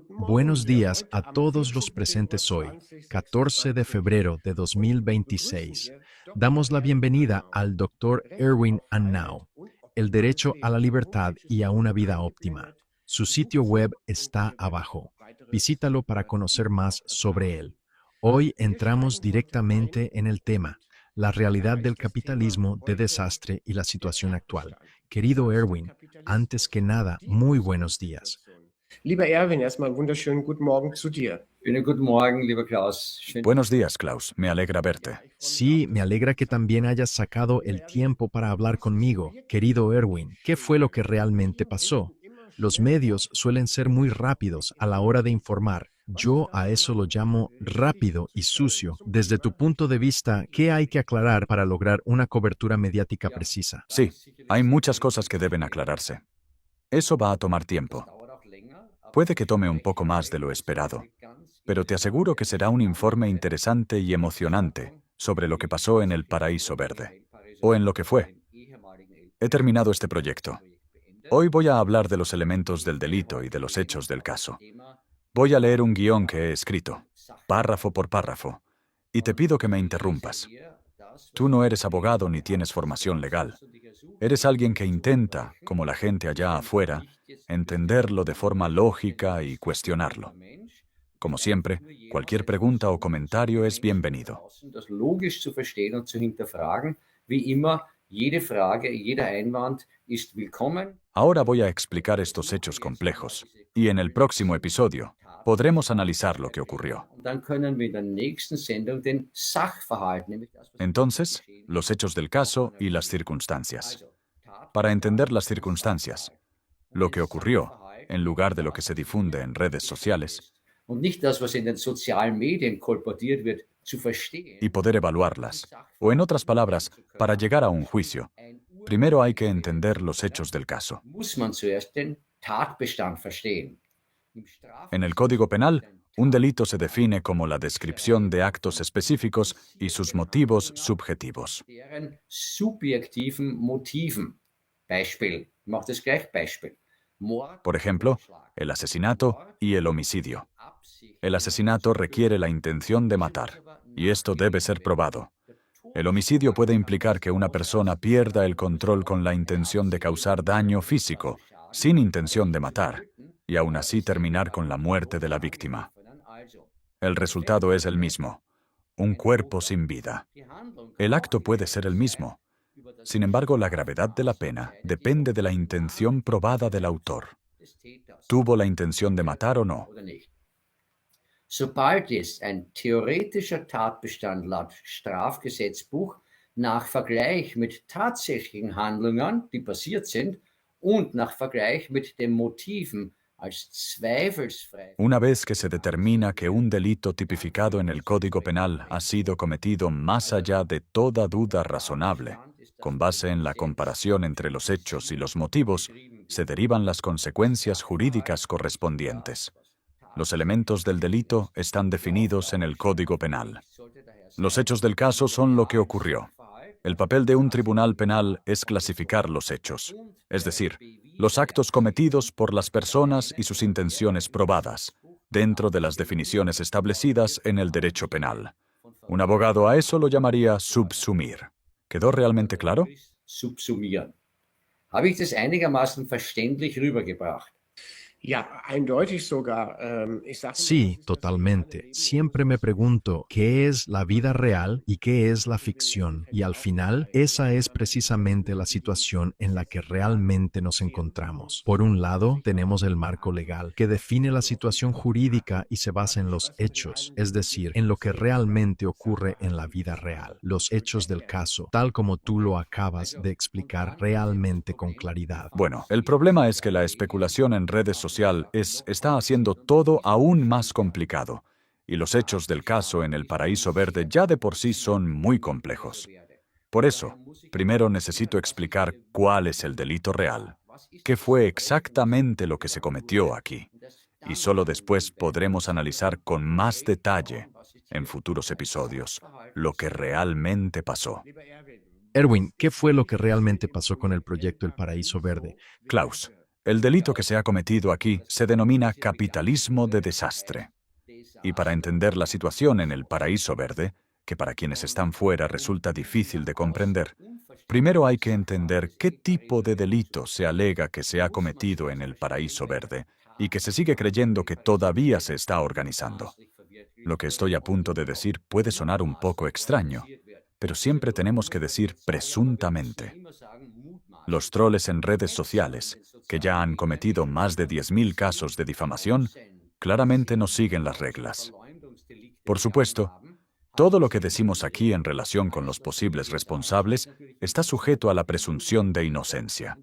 Buenos días a todos los presentes hoy, 14 de febrero de 2026. Damos la bienvenida al Dr. Erwin Annau, El derecho a la libertad y a una vida óptima. Su sitio web está abajo. Visítalo para conocer más sobre él. Hoy entramos directamente en el tema, la realidad del capitalismo de desastre y la situación actual. Querido Erwin, antes que nada, muy buenos días. Lieber Erwin, erstmal einen wunderschönen guten Morgen zu dir. Schönen guten Morgen, lieber Klaus. Buenos días, Klaus. Me alegra verte. Sí, me alegra que también hayas sacado el tiempo para hablar conmigo. Querido Erwin, ¿qué fue lo que realmente pasó? Los medios suelen ser muy rápidos a la hora de informar. Yo a eso lo llamo rápido y sucio. Desde tu punto de vista, ¿qué hay que aclarar para lograr una cobertura mediática precisa? Sí, hay muchas cosas que deben aclararse. Eso va a tomar tiempo. Puede que tome un poco más de lo esperado, pero te aseguro que será un informe interesante y emocionante sobre lo que pasó en el Paraíso Verde, o en lo que fue. He terminado este proyecto. Hoy voy a hablar de los elementos del delito y de los hechos del caso. Voy a leer un guión que he escrito, párrafo por párrafo, y te pido que me interrumpas. Tú no eres abogado ni tienes formación legal. Eres alguien que intenta, como la gente allá afuera, entenderlo de forma lógica y cuestionarlo. Como siempre, cualquier pregunta o comentario es bienvenido. Das logisch zu verstehen und zu hinterfragen, wie immer, jede Frage, jeder Einwand ist willkommen. Ahora voy a explicar estos hechos complejos, y en el próximo episodio podremos analizar lo que ocurrió. Und dann können wir in der nächsten Sendung den Sachverhalt, nämlich das, was Entonces, los hechos del caso y las circunstancias. Para entender las circunstancias, lo que ocurrió, en lugar de lo que se difunde en redes sociales, und nicht das, was in den sozialen Medien kolportiert wird, zu verstehen. y poder evaluarlas. O en otras palabras, para llegar a un juicio, primero hay que entender los hechos del caso. Muss man zuerst den Tatbestand verstehen. En el Código Penal, un delito se define como la descripción de actos específicos y sus motivos subjetivos. Deren subjektiven Motiven. Beispiel. Ich mache das gleich Beispiel. Mord, Por ejemplo, el asesinato y el homicidio. El asesinato requiere la intención de matar, y esto debe ser probado. El homicidio puede implicar que una persona pierda el control con la intención de causar daño físico, sin intención de matar, y aún así terminar con la muerte de la víctima. El resultado es el mismo, un cuerpo sin vida. El acto puede ser el mismo. Sin embargo, la gravedad de la pena depende de la intención probada del autor. ¿Tuvo la intención de matar o no? oder nicht. Sobald es ein theoretischer Tatbestand laut Strafgesetzbuch nach Vergleich mit tatsächlichen Handlungen, die passiert sind, und nach Vergleich mit den Motiven als zweifelsfrei Una vez que se determina que un delito tipificado en el Código Penal ha sido cometido más allá de toda duda razonable, con base en la comparación entre los hechos y los motivos, se derivan las consecuencias jurídicas correspondientes. Los elementos del delito están definidos en el Código Penal. Los hechos del caso son lo que ocurrió. El papel de un tribunal penal es clasificar los hechos, es decir, los actos cometidos por las personas y sus intenciones probadas, dentro de las definiciones establecidas en el derecho penal. Un abogado a eso lo llamaría subsumir. ¿Quedó realmente claro? subsumieren. Habe ich das einigermaßen verständlich rübergebracht? Ja, eindeutig sogar. Ich sag Sí, totalmente. Siempre me pregunto qué es la vida real y qué es la ficción. Y al final, esa es precisamente la situación en la que realmente nos encontramos. Por un lado, tenemos el marco legal, que define la situación jurídica y se basa en los hechos, es decir, en lo que realmente ocurre en la vida real. Los hechos del caso, tal como tú lo acabas de explicar realmente con claridad. Bueno, el problema es que la especulación en redes sociales está haciendo todo aún más complicado, y los hechos del caso en el Paraíso Verde ya de por sí son muy complejos. Por eso, primero necesito explicar cuál es el delito real, qué fue exactamente lo que se cometió aquí, y solo después podremos analizar con más detalle, en futuros episodios, lo que realmente pasó. Erwin, ¿qué fue lo que realmente pasó con el proyecto El Paraíso Verde? Klaus, El delito que se ha cometido aquí se denomina capitalismo de desastre. Y para entender la situación en el Paraíso Verde, que para quienes están fuera resulta difícil de comprender, primero hay que entender qué tipo de delito se alega que se ha cometido en el Paraíso Verde y que se sigue creyendo que todavía se está organizando. Lo que estoy a punto de decir puede sonar un poco extraño, pero siempre tenemos que decir presuntamente. Los troles en redes sociales, que ya han cometido más de 10.000 casos de difamación, claramente no siguen las reglas. Por supuesto, todo lo que decimos aquí en relación con los posibles responsables está sujeto a la presunción de inocencia.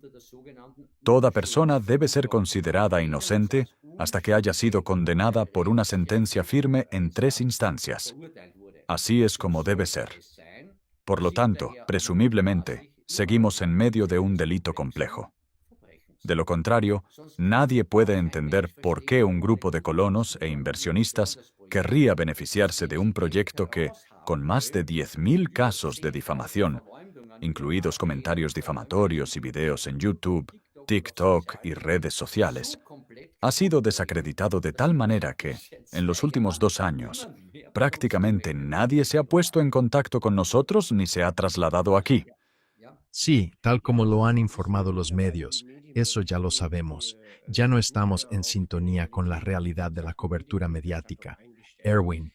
Toda persona debe ser considerada inocente hasta que haya sido condenada por una sentencia firme en 3 instancias. Así es como debe ser. Por lo tanto, presumiblemente, seguimos en medio de un delito complejo. De lo contrario, nadie puede entender por qué un grupo de colonos e inversionistas querría beneficiarse de un proyecto que, con más de 10.000 casos de difamación, incluidos comentarios difamatorios y videos en YouTube, TikTok y redes sociales, ha sido desacreditado de tal manera que, en los últimos 2 años, prácticamente nadie se ha puesto en contacto con nosotros ni se ha trasladado aquí. Sí, tal como lo han informado los medios, eso ya lo sabemos. Ya no estamos en sintonía con la realidad de la cobertura mediática. Erwin,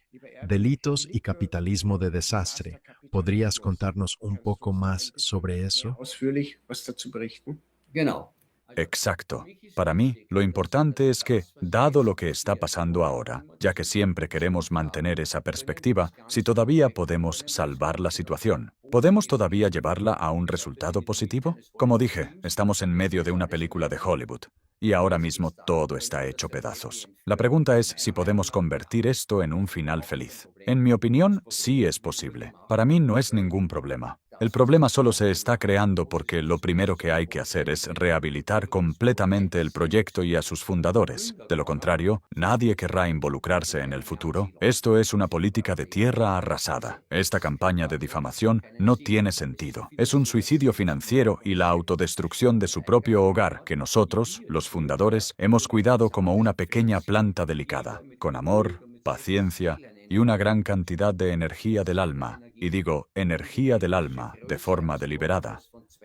delitos y capitalismo de desastre. ¿Podrías contarnos un poco más sobre eso? Ausführlich was dazu berichten? Genau. Exacto. Para mí, lo importante es que, dado lo que está pasando ahora, ya que siempre queremos mantener esa perspectiva, si todavía podemos salvar la situación, ¿podemos todavía llevarla a un resultado positivo? Como dije, estamos en medio de una película de Hollywood, y ahora mismo todo está hecho pedazos. La pregunta es si podemos convertir esto en un final feliz. En mi opinión, sí es posible. Para mí no es ningún problema. El problema solo se está creando porque lo primero que hay que hacer es rehabilitar completamente el proyecto y a sus fundadores. De lo contrario, nadie querrá involucrarse en el futuro. Esto es una política de tierra arrasada. Esta campaña de difamación no tiene sentido. Es un suicidio financiero y la autodestrucción de su propio hogar que nosotros, los fundadores, hemos cuidado como una pequeña planta delicada, con amor, paciencia y una gran cantidad de energía del alma. Y digo, energía del alma, de forma deliberada,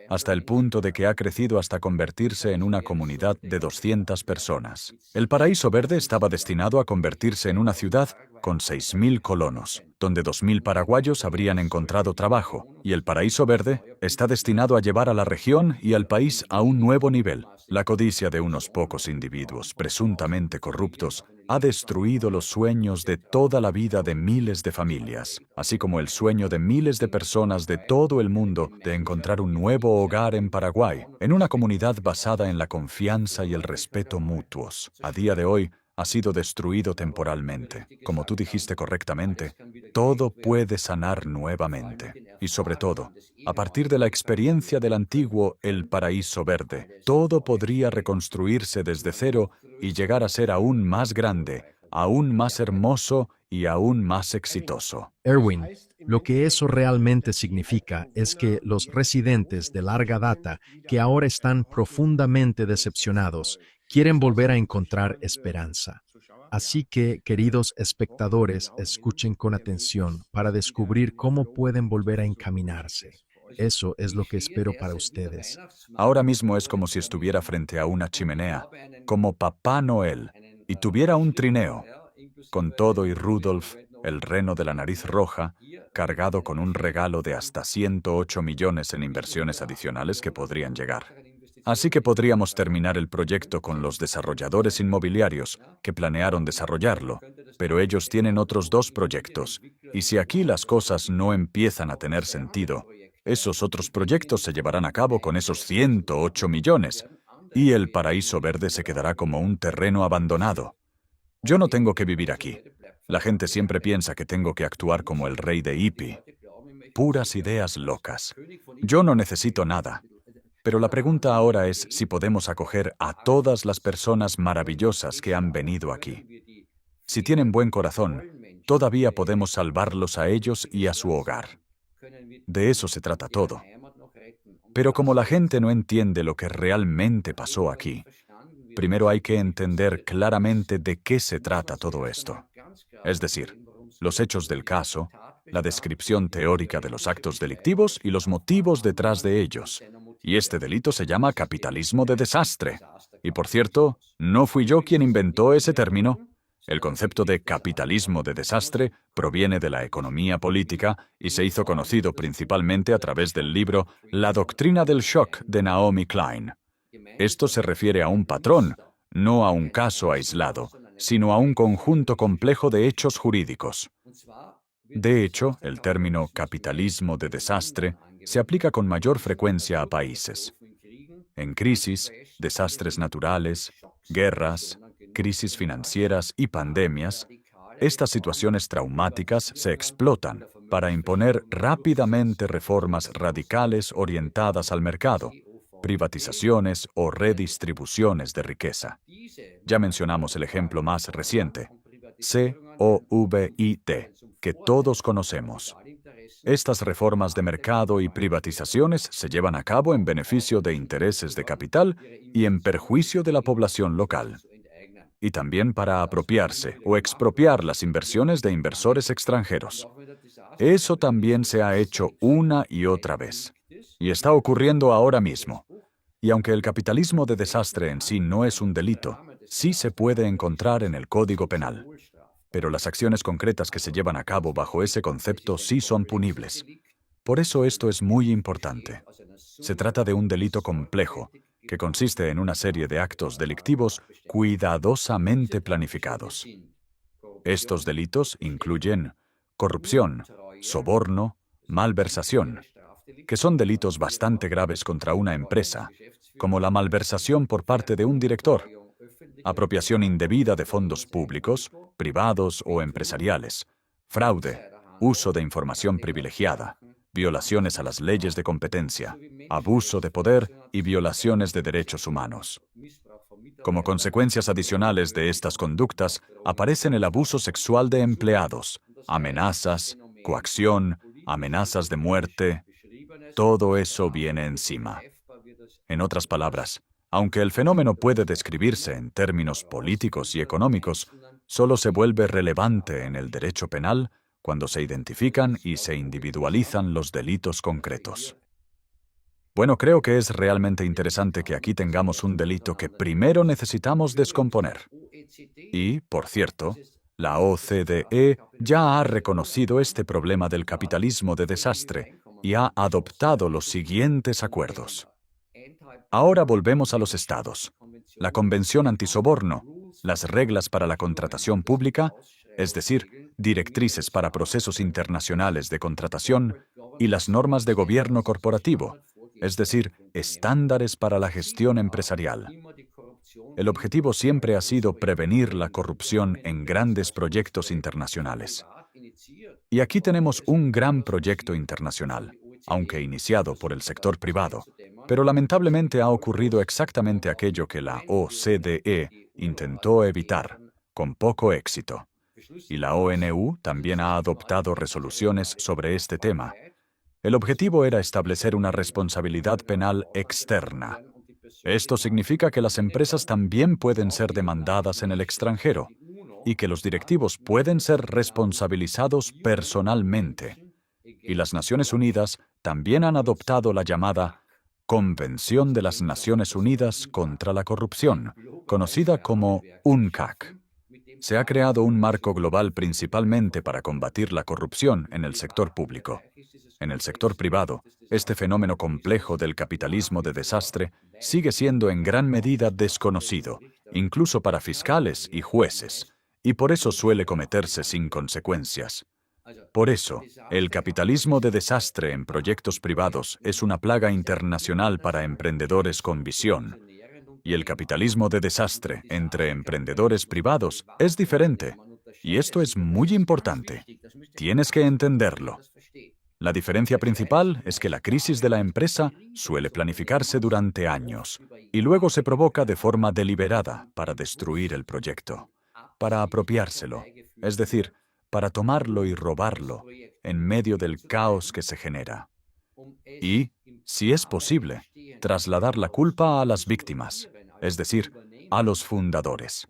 hasta el punto de que ha crecido hasta convertirse en una comunidad de 200 personas. El Paraíso Verde estaba destinado a convertirse en una ciudad con 6.000 colonos, donde 2.000 paraguayos habrían encontrado trabajo, y el Paraíso Verde está destinado a llevar a la región y al país a un nuevo nivel. La codicia de unos pocos individuos presuntamente corruptos ha destruido los sueños de toda la vida de miles de familias, así como el sueño de miles de personas de todo el mundo de encontrar un nuevo hogar en Paraguay, en una comunidad basada en la confianza y el respeto mutuos. A día de hoy, ha sido destruido temporalmente. Como tú dijiste correctamente, todo puede sanar nuevamente. Y sobre todo, a partir de la experiencia del antiguo El Paraíso Verde, todo podría reconstruirse desde cero y llegar a ser aún más grande, aún más hermoso y aún más exitoso. Erwin, lo que eso realmente significa es que los residentes de larga data, que ahora están profundamente decepcionados, quieren volver a encontrar esperanza. Así que, queridos espectadores, escuchen con atención para descubrir cómo pueden volver a encaminarse. Eso es lo que espero para ustedes. Ahora mismo es como si estuviera frente a una chimenea, como Papá Noel, y tuviera un trineo, con todo y Rudolf, el reno de la nariz roja, cargado con un regalo de hasta 108 millones en inversiones adicionales que podrían llegar. Así que podríamos terminar el proyecto con los desarrolladores inmobiliarios que planearon desarrollarlo, pero ellos tienen otros 2 proyectos, y si aquí las cosas no empiezan a tener sentido, esos otros proyectos se llevarán a cabo con esos 108 millones, y el Paraíso Verde se quedará como un terreno abandonado. Yo no tengo que vivir aquí. La gente siempre piensa que tengo que actuar como el rey de hippie. Puras ideas locas. Yo no necesito nada. Pero la pregunta ahora es si podemos acoger a todas las personas maravillosas que han venido aquí. Si tienen buen corazón, todavía podemos salvarlos a ellos y a su hogar. De eso se trata todo. Pero como la gente no entiende lo que realmente pasó aquí, primero hay que entender claramente de qué se trata todo esto. Es decir, los hechos del caso, la descripción teórica de los actos delictivos y los motivos detrás de ellos. Y este delito se llama capitalismo de desastre. Y por cierto, no fui yo quien inventó ese término. El concepto de capitalismo de desastre proviene de la economía política y se hizo conocido principalmente a través del libro La doctrina del shock de Naomi Klein. Esto se refiere a un patrón, no a un caso aislado, sino a un conjunto complejo de hechos jurídicos. De hecho, el término capitalismo de desastre se aplica con mayor frecuencia a países. En crisis, desastres naturales, guerras, crisis financieras y pandemias, estas situaciones traumáticas se explotan para imponer rápidamente reformas radicales orientadas al mercado, privatizaciones o redistribuciones de riqueza. Ya mencionamos el ejemplo más reciente, COVID, que todos conocemos. Estas reformas de mercado y privatizaciones se llevan a cabo en beneficio de intereses de capital y en perjuicio de la población local. Y también para apropiarse o expropiar las inversiones de inversores extranjeros. Eso también se ha hecho una y otra vez. Y está ocurriendo ahora mismo. Y aunque el capitalismo de desastre en sí no es un delito, sí se puede encontrar en el Código Penal. Pero las acciones concretas que se llevan a cabo bajo ese concepto sí son punibles. Por eso esto es muy importante. Se trata de un delito complejo, que consiste en una serie de actos delictivos cuidadosamente planificados. Estos delitos incluyen corrupción, soborno, malversación, que son delitos bastante graves contra una empresa, como la malversación por parte de un director, apropiación indebida de fondos públicos, privados o empresariales, fraude, uso de información privilegiada, violaciones a las leyes de competencia, abuso de poder y violaciones de derechos humanos. Como consecuencias adicionales de estas conductas, aparecen el abuso sexual de empleados, amenazas, coacción, amenazas de muerte. Todo eso viene encima. En otras palabras, aunque el fenómeno puede describirse en términos políticos y económicos, solo se vuelve relevante en el derecho penal cuando se identifican y se individualizan los delitos concretos. Bueno, creo que es realmente interesante que aquí tengamos un delito que primero necesitamos descomponer. Y, por cierto, la OCDE ya ha reconocido este problema del capitalismo de desastre y ha adoptado los siguientes acuerdos. Ahora volvemos a los estados. La Convención Antisoborno, las reglas para la contratación pública, es decir, directrices para procesos internacionales de contratación, y las normas de gobierno corporativo, es decir, estándares para la gestión empresarial. El objetivo siempre ha sido prevenir la corrupción en grandes proyectos internacionales. Y aquí tenemos un gran proyecto internacional, aunque iniciado por el sector privado, pero lamentablemente ha ocurrido exactamente aquello que la OCDE intentó evitar, con poco éxito. Y la ONU también ha adoptado resoluciones sobre este tema. El objetivo era establecer una responsabilidad penal externa. Esto significa que las empresas también pueden ser demandadas en el extranjero y que los directivos pueden ser responsabilizados personalmente. Y las Naciones Unidas también han adoptado la llamada Convención de las Naciones Unidas contra la Corrupción, conocida como UNCAC. Se ha creado un marco global principalmente para combatir la corrupción en el sector público. En el sector privado, este fenómeno complejo del capitalismo de desastre sigue siendo en gran medida desconocido, incluso para fiscales y jueces, y por eso suele cometerse sin consecuencias. Por eso, el capitalismo de desastre en proyectos privados es una plaga internacional para emprendedores con visión. Y el capitalismo de desastre entre emprendedores privados es diferente. Y esto es muy importante. Tienes que entenderlo. La diferencia principal es que la crisis de la empresa suele planificarse durante años y luego se provoca de forma deliberada para destruir el proyecto, para apropiárselo, es decir, para tomarlo y robarlo en medio del caos que se genera. Y, si es posible, trasladar la culpa a las víctimas, es decir, a los fundadores.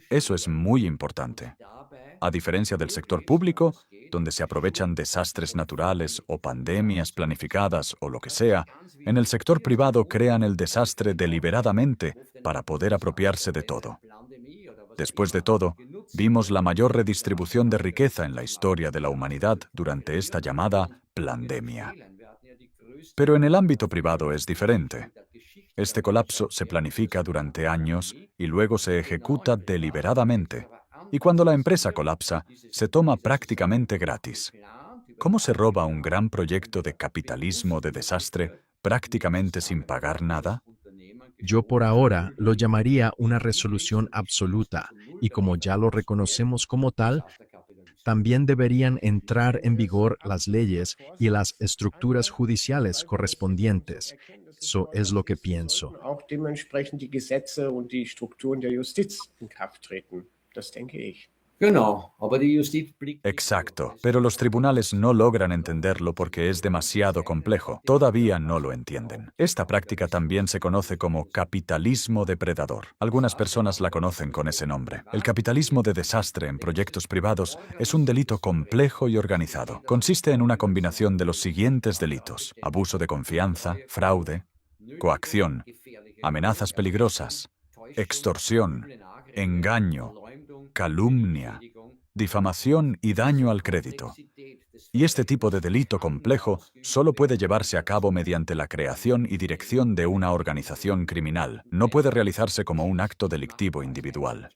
Eso es muy importante. A diferencia del sector público, donde se aprovechan desastres naturales o pandemias planificadas o lo que sea, en el sector privado crean el desastre deliberadamente para poder apropiarse de todo. Después de todo, vimos la mayor redistribución de riqueza en la historia de la humanidad durante esta llamada pandemia. Pero en el ámbito privado es diferente. Este colapso se planifica durante años y luego se ejecuta deliberadamente. Y cuando la empresa colapsa, se toma prácticamente gratis. ¿Cómo se roba un gran proyecto de capitalismo de desastre prácticamente sin pagar nada? Yo por ahora lo llamaría una resolución absoluta y como ya lo reconocemos como tal, también deberían entrar en vigor las leyes y las estructuras judiciales correspondientes. Eso es lo que pienso. Auch dementsprechend die Gesetze und die Strukturen der Justiz in Kraft treten. Das denke ich. Genau, aber die Justiz blickt. Exacto, pero los tribunales no logran entenderlo porque es demasiado complejo. Todavía no lo entienden. Esta práctica también se conoce como capitalismo depredador. Algunas personas la conocen con ese nombre. El capitalismo de desastre en proyectos privados es un delito complejo y organizado. Consiste en una combinación de los siguientes delitos: abuso de confianza, fraude, coacción, amenazas peligrosas, extorsión, engaño, calumnia, difamación y daño al crédito. Y este tipo de delito complejo solo puede llevarse a cabo mediante la creación y dirección de una organización criminal. No puede realizarse como un acto delictivo individual.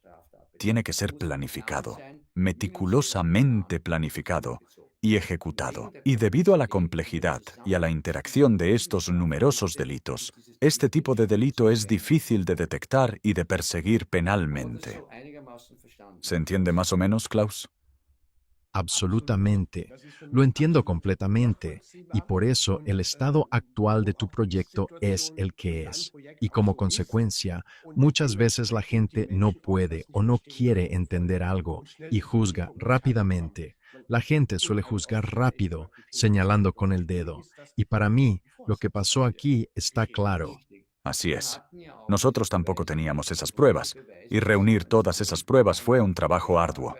Tiene que ser planificado, meticulosamente planificado y ejecutado. Y debido a la complejidad y a la interacción de estos numerosos delitos, este tipo de delito es difícil de detectar y de perseguir penalmente. ¿Se entiende más o menos, Klaus? Absolutamente. Lo entiendo completamente y por eso el estado actual de tu proyecto es el que es. Y como consecuencia, muchas veces la gente no puede o no quiere entender algo y juzga rápidamente. La gente suele juzgar rápido, señalando con el dedo. Y para mí, lo que pasó aquí está claro. Así es. Nosotros tampoco teníamos esas pruebas, y reunir todas esas pruebas fue un trabajo arduo.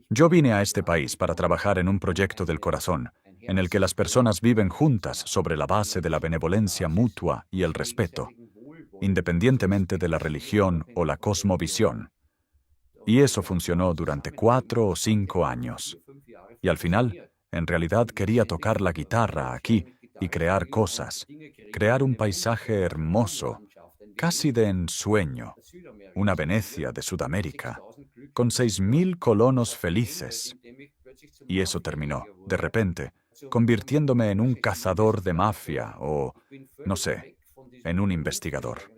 Yo vine a este país para trabajar en un proyecto del corazón, en el que las personas viven juntas sobre la base de la benevolencia mutua y el respeto, independientemente de la religión o la cosmovisión. Y eso funcionó durante 4 o 5 años. Y al final, en realidad quería tocar la guitarra aquí y crear cosas, crear un paisaje hermoso, casi de ensueño, una Venecia de Sudamérica, con 6.000 colonos felices. Y eso terminó, de repente, convirtiéndome en un cazador de mafia o, no sé, en un investigador.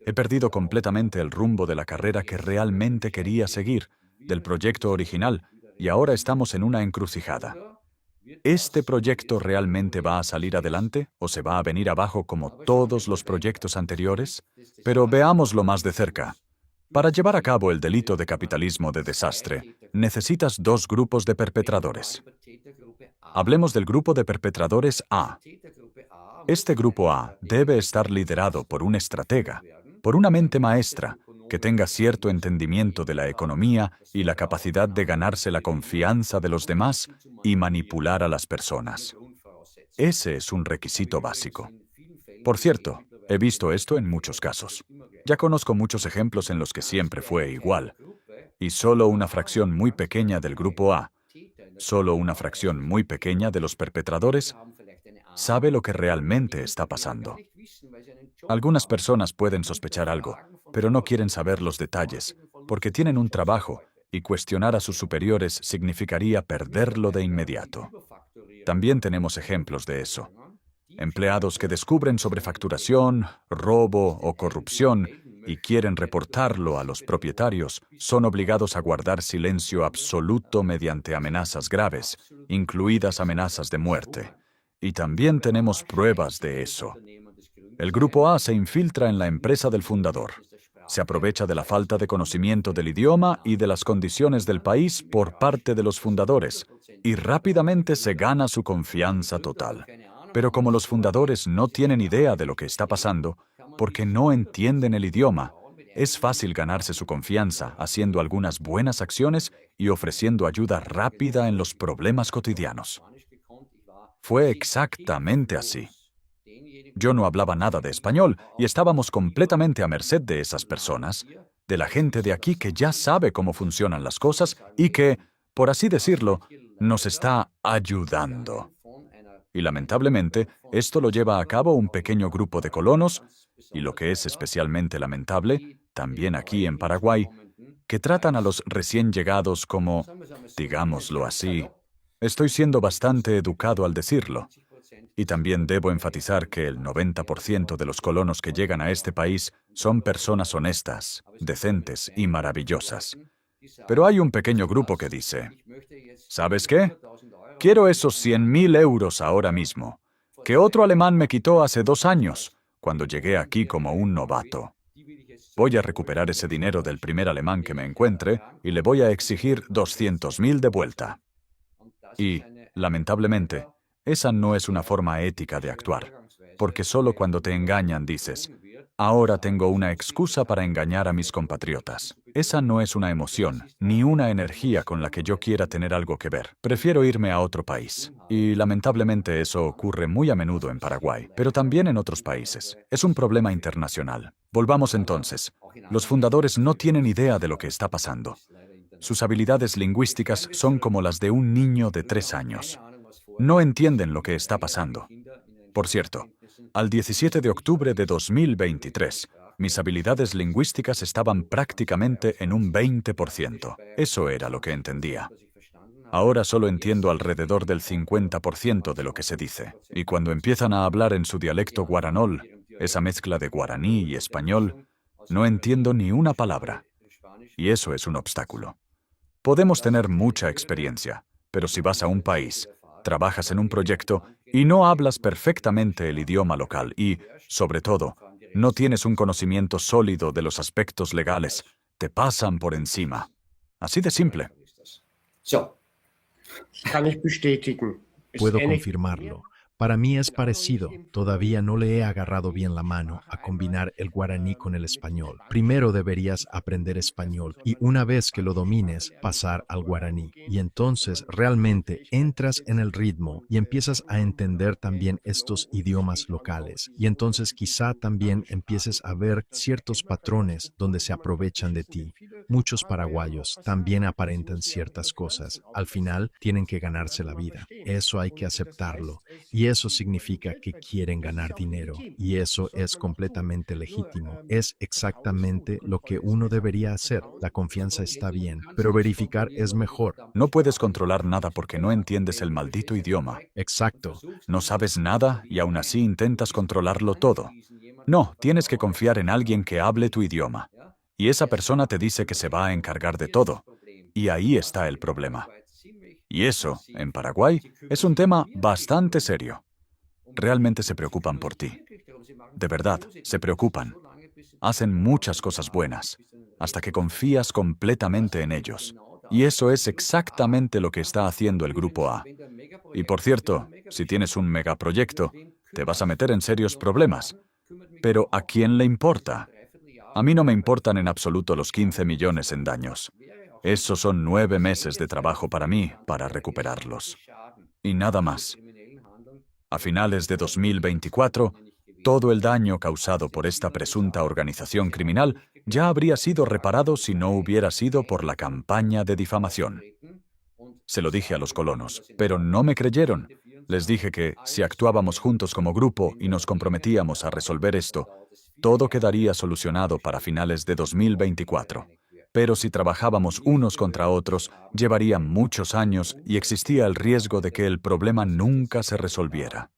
He perdido completamente el rumbo de la carrera que realmente quería seguir, del proyecto original, y ahora estamos en una encrucijada. ¿Este proyecto realmente va a salir adelante o se va a venir abajo como todos los proyectos anteriores? Pero veámoslo más de cerca. Para llevar a cabo el delito de capitalismo de desastre, necesitas 2 grupos de perpetradores. Hablemos del grupo de perpetradores A. Este grupo A debe estar liderado por un estratega, por una mente maestra, que tenga cierto entendimiento de la economía y la capacidad de ganarse la confianza de los demás y manipular a las personas. Ese es un requisito básico. Por cierto, he visto esto en muchos casos. Ya conozco muchos ejemplos en los que siempre fue igual. Y solo una fracción muy pequeña del grupo A, solo una fracción muy pequeña de los perpetradores, sabe lo que realmente está pasando. Algunas personas pueden sospechar algo, pero no quieren saber los detalles, porque tienen un trabajo y cuestionar a sus superiores significaría perderlo de inmediato. También tenemos ejemplos de eso. Empleados que descubren sobrefacturación, robo o corrupción y quieren reportarlo a los propietarios son obligados a guardar silencio absoluto mediante amenazas graves, incluidas amenazas de muerte. Y también tenemos pruebas de eso. El grupo A se infiltra en la empresa del fundador. Se aprovecha de la falta de conocimiento del idioma y de las condiciones del país por parte de los fundadores, y rápidamente se gana su confianza total. Pero como los fundadores no tienen idea de lo que está pasando, porque no entienden el idioma, Es fácil ganarse su confianza haciendo algunas buenas acciones y ofreciendo ayuda rápida en los problemas cotidianos. Fue exactamente así. Yo no hablaba nada de español y estábamos completamente a merced de esas personas, de la gente de aquí que ya sabe cómo funcionan las cosas y que, por así decirlo, nos está ayudando. Y lamentablemente, esto lo lleva a cabo un pequeño grupo de colonos, y lo que es especialmente lamentable, también aquí en Paraguay, que tratan a los recién llegados como, digámoslo así, estoy siendo bastante educado al decirlo. Y también debo enfatizar que el 90% de los colonos que llegan a este país son personas honestas, decentes y maravillosas. Pero hay un pequeño grupo que dice, ¿sabes qué? Quiero esos 100.000 euros ahora mismo, que otro alemán me quitó hace 2 años, cuando llegué aquí como un novato. Voy a recuperar ese dinero del primer alemán que me encuentre y le voy a exigir 200.000 de vuelta. Y, lamentablemente, esa no es una forma ética de actuar, porque solo cuando te engañan dices, ahora tengo una excusa para engañar a mis compatriotas. Esa no es una emoción, ni una energía con la que yo quiera tener algo que ver. Prefiero irme a otro país. Y lamentablemente eso ocurre muy a menudo en Paraguay, pero también en otros países. Es un problema internacional. Volvamos entonces. Los fundadores no tienen idea de lo que está pasando. Sus habilidades lingüísticas son como las de un niño de 3 años. No entienden lo que está pasando. Por cierto, al 17 de octubre de 2023, mis habilidades lingüísticas estaban prácticamente en un 20%. Eso era lo que entendía. Ahora solo entiendo alrededor del 50% de lo que se dice. Y cuando empiezan a hablar en su dialecto guaranol, esa mezcla de guaraní y español, no entiendo ni una palabra. Y eso es un obstáculo. Podemos tener mucha experiencia, pero si vas a un país, trabajas en un proyecto y no hablas perfectamente el idioma local y, sobre todo, no tienes un conocimiento sólido de los aspectos legales, te pasan por encima. Así de simple. Kann ich bestätigen. Ist Puedo ähnlich- confirmarlo. Para mí es parecido. Todavía no le he agarrado bien la mano a combinar el guaraní con el español. Primero deberías aprender español y una vez que lo domines, pasar al guaraní. Y entonces realmente entras en el ritmo y empiezas a entender también estos idiomas locales. Y entonces quizá también empieces a ver ciertos patrones donde se aprovechan de ti. Muchos paraguayos también aparentan ciertas cosas. Al final tienen que ganarse la vida. Eso hay que aceptarlo. Y eso significa que quieren ganar dinero. Y eso es completamente legítimo. Es exactamente lo que uno debería hacer. La confianza está bien, pero verificar es mejor. No puedes controlar nada porque no entiendes el maldito idioma. Exacto. No sabes nada y aún así intentas controlarlo todo. No, tienes que confiar en alguien que hable tu idioma. Y esa persona te dice que se va a encargar de todo. Y ahí está el problema. Y eso, en Paraguay, es un tema bastante serio. Realmente se preocupan por ti. De verdad, se preocupan. Hacen muchas cosas buenas, hasta que confías completamente en ellos. Y eso es exactamente lo que está haciendo el Grupo A. Y por cierto, si tienes un megaproyecto, te vas a meter en serios problemas. Pero ¿a quién le importa? A mí no me importan en absoluto los 15 millones en daños. Esos son 9 meses de trabajo para mí para recuperarlos. Y nada más. A finales de 2024, todo el daño causado por esta presunta organización criminal ya habría sido reparado si no hubiera sido por la campaña de difamación. Se lo dije a los colonos, pero no me creyeron. Les dije que, si actuábamos juntos como grupo y nos comprometíamos a resolver esto, todo quedaría solucionado para finales de 2024. Pero si trabajábamos unos contra otros, llevaría muchos años y existía el riesgo de que el problema nunca se resolviera.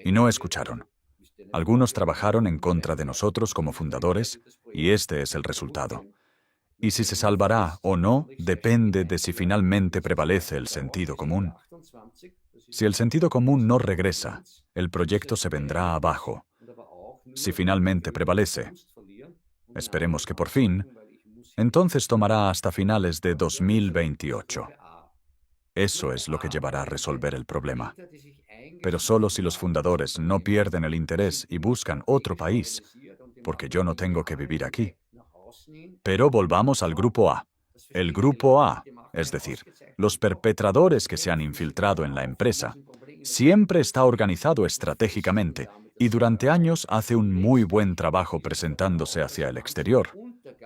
Y no escucharon. Algunos trabajaron en contra de nosotros como fundadores, y este es el resultado. Y si se salvará o no, depende de si finalmente prevalece el sentido común. Si el sentido común no regresa, el proyecto se vendrá abajo. Si finalmente prevalece, esperemos que por fin, entonces tomará hasta finales de 2028. Eso es lo que llevará a resolver el problema. Pero solo si los fundadores no pierden el interés y buscan otro país, porque yo no tengo que vivir aquí. Pero volvamos al grupo A. El grupo A, es decir, los perpetradores que se han infiltrado en la empresa, siempre está organizado estratégicamente y durante años hace un muy buen trabajo presentándose hacia el exterior.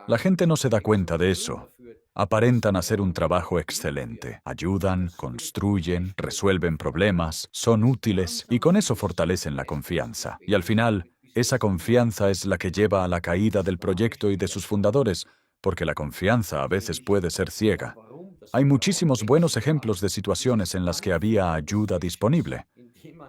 La gente no se da cuenta de eso. Aparentan hacer un trabajo excelente. Ayudan, construyen, resuelven problemas, son útiles y con eso fortalecen la confianza. Y al final, esa confianza es la que lleva a la caída del proyecto y de sus fundadores, porque la confianza a veces puede ser ciega. Hay muchísimos buenos ejemplos de situaciones en las que había ayuda disponible.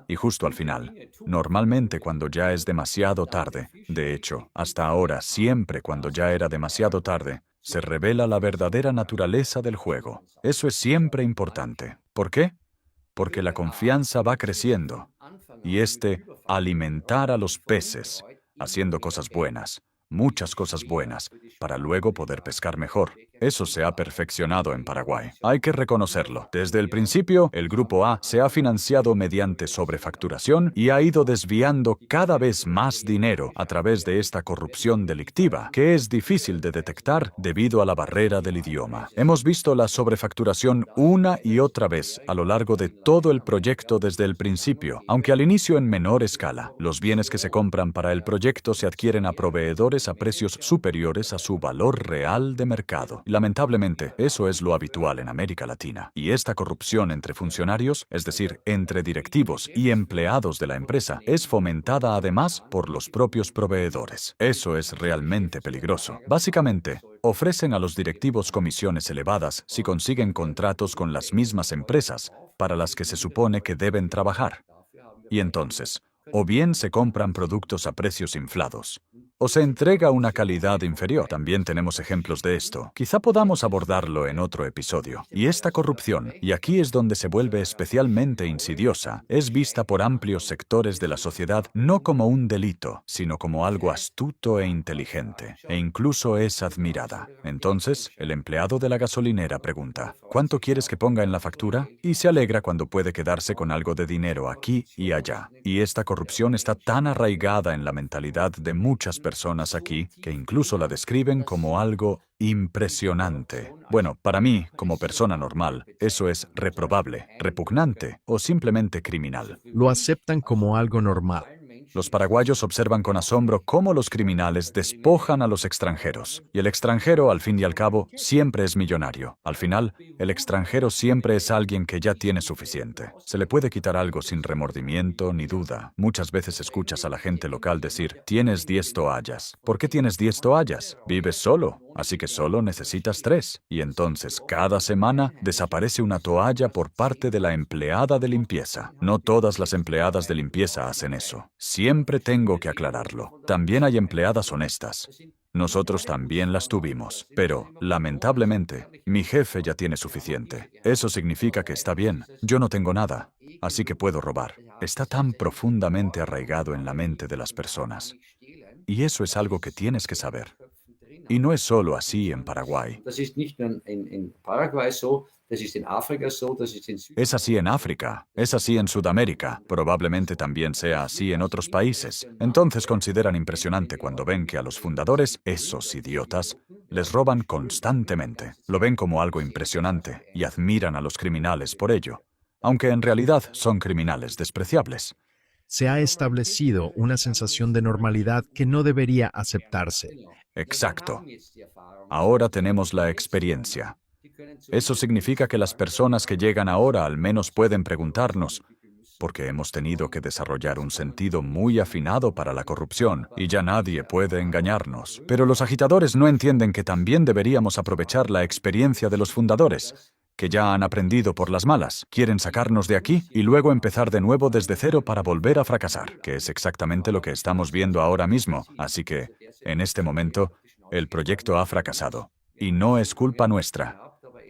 Y justo al final, normalmente cuando ya es demasiado tarde, de hecho, hasta ahora siempre cuando ya era demasiado tarde, se revela la verdadera naturaleza del juego. Eso es siempre importante. ¿Por qué? Porque la confianza va creciendo. Y alimentar a los peces, haciendo cosas buenas, muchas cosas buenas, para luego poder pescar mejor. Eso se ha perfeccionado en Paraguay. Hay que reconocerlo. Desde el principio, el Grupo A se ha financiado mediante sobrefacturación y ha ido desviando cada vez más dinero a través de esta corrupción delictiva, que es difícil de detectar debido a la barrera del idioma. Hemos visto la sobrefacturación una y otra vez a lo largo de todo el proyecto desde el principio, aunque al inicio en menor escala. Los bienes que se compran para el proyecto se adquieren a proveedores a precios superiores a su valor real de mercado. Lamentablemente, eso es lo habitual en América Latina. Y esta corrupción entre funcionarios, es decir, entre directivos y empleados de la empresa, es fomentada además por los propios proveedores. Eso es realmente peligroso. Básicamente, ofrecen a los directivos comisiones elevadas si consiguen contratos con las mismas empresas para las que se supone que deben trabajar. Y entonces, o bien se compran productos a precios inflados, o se entrega una calidad inferior. También tenemos ejemplos de esto. Quizá podamos abordarlo en otro episodio. Y esta corrupción, y aquí es donde se vuelve especialmente insidiosa, es vista por amplios sectores de la sociedad no como un delito, sino como algo astuto e inteligente, e incluso es admirada. Entonces, el empleado de la gasolinera pregunta, ¿cuánto quieres que ponga en la factura? Y se alegra cuando puede quedarse con algo de dinero aquí y allá. Y esta corrupción está tan arraigada en la mentalidad de muchas personas aquí que incluso la describen como algo impresionante. Bueno, para mí, como persona normal, eso es reprobable, repugnante o simplemente criminal. Lo aceptan como algo normal. Los paraguayos observan con asombro cómo los criminales despojan a los extranjeros. Y el extranjero, al fin y al cabo, siempre es millonario. Al final, el extranjero siempre es alguien que ya tiene suficiente. Se le puede quitar algo sin remordimiento ni duda. Muchas veces escuchas a la gente local decir, tienes 10 toallas. ¿Por qué tienes 10 toallas? Vives solo, así que solo necesitas 3. Y entonces, cada semana, desaparece una toalla por parte de la empleada de limpieza. No todas las empleadas de limpieza hacen eso. Siempre tengo que aclararlo. También hay empleadas honestas. Nosotros también las tuvimos. Pero, lamentablemente, mi jefe ya tiene suficiente. Eso significa que está bien. Yo no tengo nada, así que puedo robar. Está tan profundamente arraigado en la mente de las personas. Y eso es algo que tienes que saber. Y no es solo así en Paraguay. Es así en África, es así en Sudamérica, probablemente también sea así en otros países. Entonces consideran impresionante cuando ven que a los fundadores, esos idiotas, les roban constantemente. Lo ven como algo impresionante y admiran a los criminales por ello, aunque en realidad son criminales despreciables. Se ha establecido una sensación de normalidad que no debería aceptarse. Exacto. Ahora tenemos la experiencia. Eso significa que las personas que llegan ahora al menos pueden preguntarnos, porque hemos tenido que desarrollar un sentido muy afinado para la corrupción y ya nadie puede engañarnos. Pero los agitadores no entienden que también deberíamos aprovechar la experiencia de los fundadores, que ya han aprendido por las malas. Quieren sacarnos de aquí y luego empezar de nuevo desde cero para volver a fracasar, que es exactamente lo que estamos viendo ahora mismo. Así que, en este momento, el proyecto ha fracasado. Y no es culpa nuestra.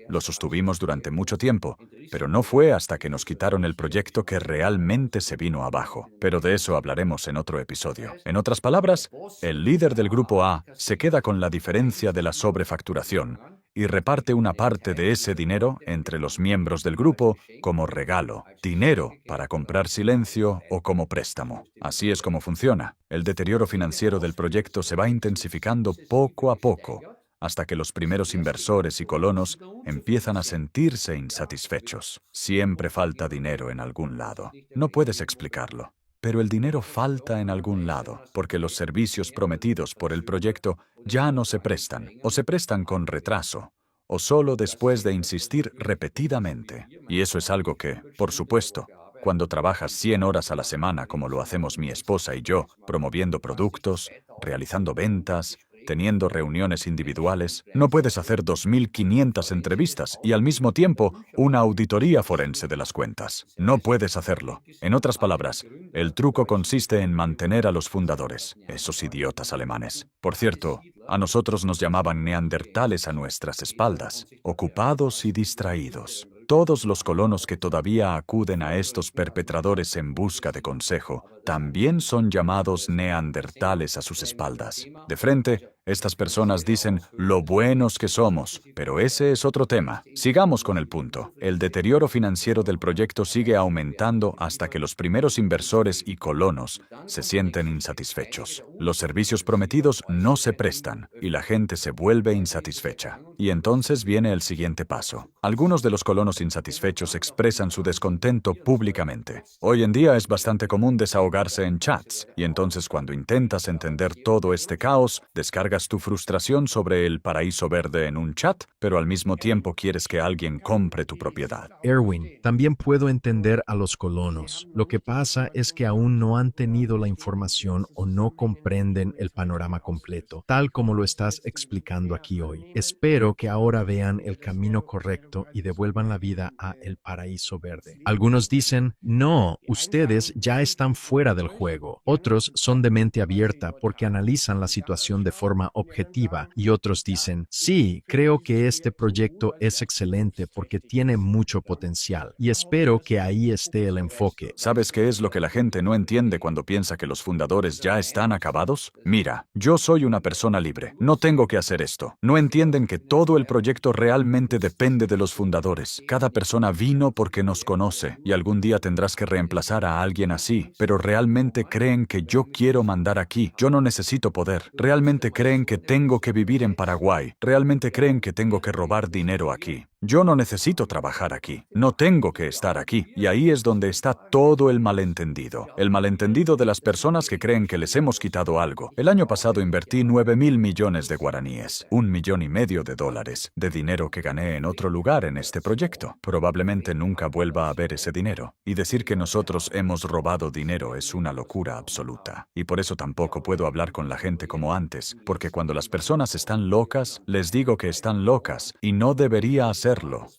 Lo sostuvimos durante mucho tiempo, pero no fue hasta que nos quitaron el proyecto que realmente se vino abajo. Pero de eso hablaremos en otro episodio. En otras palabras, el líder del Grupo A se queda con la diferencia de la sobrefacturación y reparte una parte de ese dinero entre los miembros del grupo como regalo, dinero para comprar silencio o como préstamo. Así es como funciona. El deterioro financiero del proyecto se va intensificando poco a poco, hasta que los primeros inversores y colonos empiezan a sentirse insatisfechos. Siempre falta dinero en algún lado. No puedes explicarlo. Pero el dinero falta en algún lado, porque los servicios prometidos por el proyecto ya no se prestan, o se prestan con retraso, o solo después de insistir repetidamente. Y eso es algo que, por supuesto, cuando trabajas 100 horas a la semana como lo hacemos mi esposa y yo, promoviendo productos, realizando ventas, teniendo reuniones individuales, no puedes hacer 2.500 entrevistas y al mismo tiempo una auditoría forense de las cuentas. No puedes hacerlo. En otras palabras, el truco consiste en mantener a los fundadores, esos idiotas alemanes. Por cierto, a nosotros nos llamaban neandertales a nuestras espaldas, ocupados y distraídos. Todos los colonos que todavía acuden a estos perpetradores en busca de consejo también son llamados neandertales a sus espaldas. De frente, estas personas dicen lo buenos que somos, pero ese es otro tema. Sigamos con el punto. El deterioro financiero del proyecto sigue aumentando hasta que los primeros inversores y colonos se sienten insatisfechos. Los servicios prometidos no se prestan y la gente se vuelve insatisfecha. Y entonces viene el siguiente paso. Algunos de los colonos insatisfechos expresan su descontento públicamente. Hoy en día es bastante común desahogarse en chats, y entonces cuando intentas entender todo este caos, descargas tu frustración sobre el paraíso verde en un chat, pero al mismo tiempo quieres que alguien compre tu propiedad. Erwin, también puedo entender a los colonos. Lo que pasa es que aún no han tenido la información o no comprenden el panorama completo, tal como lo estás explicando aquí hoy. Espero que ahora vean el camino correcto y devuelvan la vida a el paraíso verde. Algunos dicen, no, ustedes ya están fuera del juego. Otros son de mente abierta porque analizan la situación de forma objetiva y otros dicen, sí, creo que este proyecto es excelente porque tiene mucho potencial y espero que ahí esté el enfoque. ¿Sabes qué es lo que la gente no entiende cuando piensa que los fundadores ya están acabados? Mira, yo soy una persona libre. No tengo que hacer esto. No entienden que todo el proyecto realmente depende de los fundadores. Cada persona vino porque nos conoce y algún día tendrás que reemplazar a alguien así, pero realmente creen que yo quiero mandar aquí. Yo no necesito poder. Realmente creen que tengo que vivir en Paraguay. Realmente creen que tengo que robar dinero aquí. Yo no necesito trabajar aquí, no tengo que estar aquí, y ahí es donde está todo el malentendido de las personas que creen que les hemos quitado algo. El año pasado invertí 9.000 millones de guaraníes, $1,5 millones de dinero que gané en otro lugar en este proyecto. Probablemente nunca vuelva a ver ese dinero, y decir que nosotros hemos robado dinero es una locura absoluta. Y por eso tampoco puedo hablar con la gente como antes, porque cuando las personas están locas, les digo que están locas, y no debería hacerlo.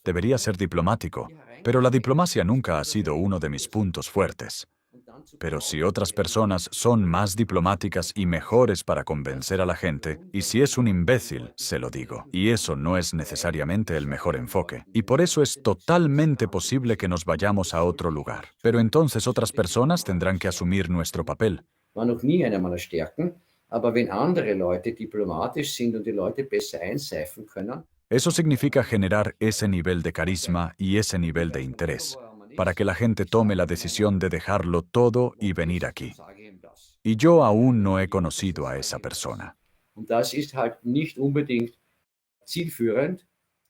Debería ser diplomático, pero la diplomacia nunca ha sido uno de mis puntos fuertes. Pero si otras personas son más diplomáticas y mejores para convencer a la gente, y si es un imbécil, se lo digo. Y eso no es necesariamente el mejor enfoque. Y por eso es totalmente posible que nos vayamos a otro lugar. Pero entonces otras personas tendrán que asumir nuestro papel. War noch nie eine meiner Stärken, aber wenn andere Leute diplomatisch sind und die Leute besser einseifen können, Eso significa generar ese nivel de carisma y ese nivel de interés, para que la gente tome la decisión de dejarlo todo y venir aquí. Y yo aún no he conocido a esa persona. und das ist halt nicht unbedingt zielführend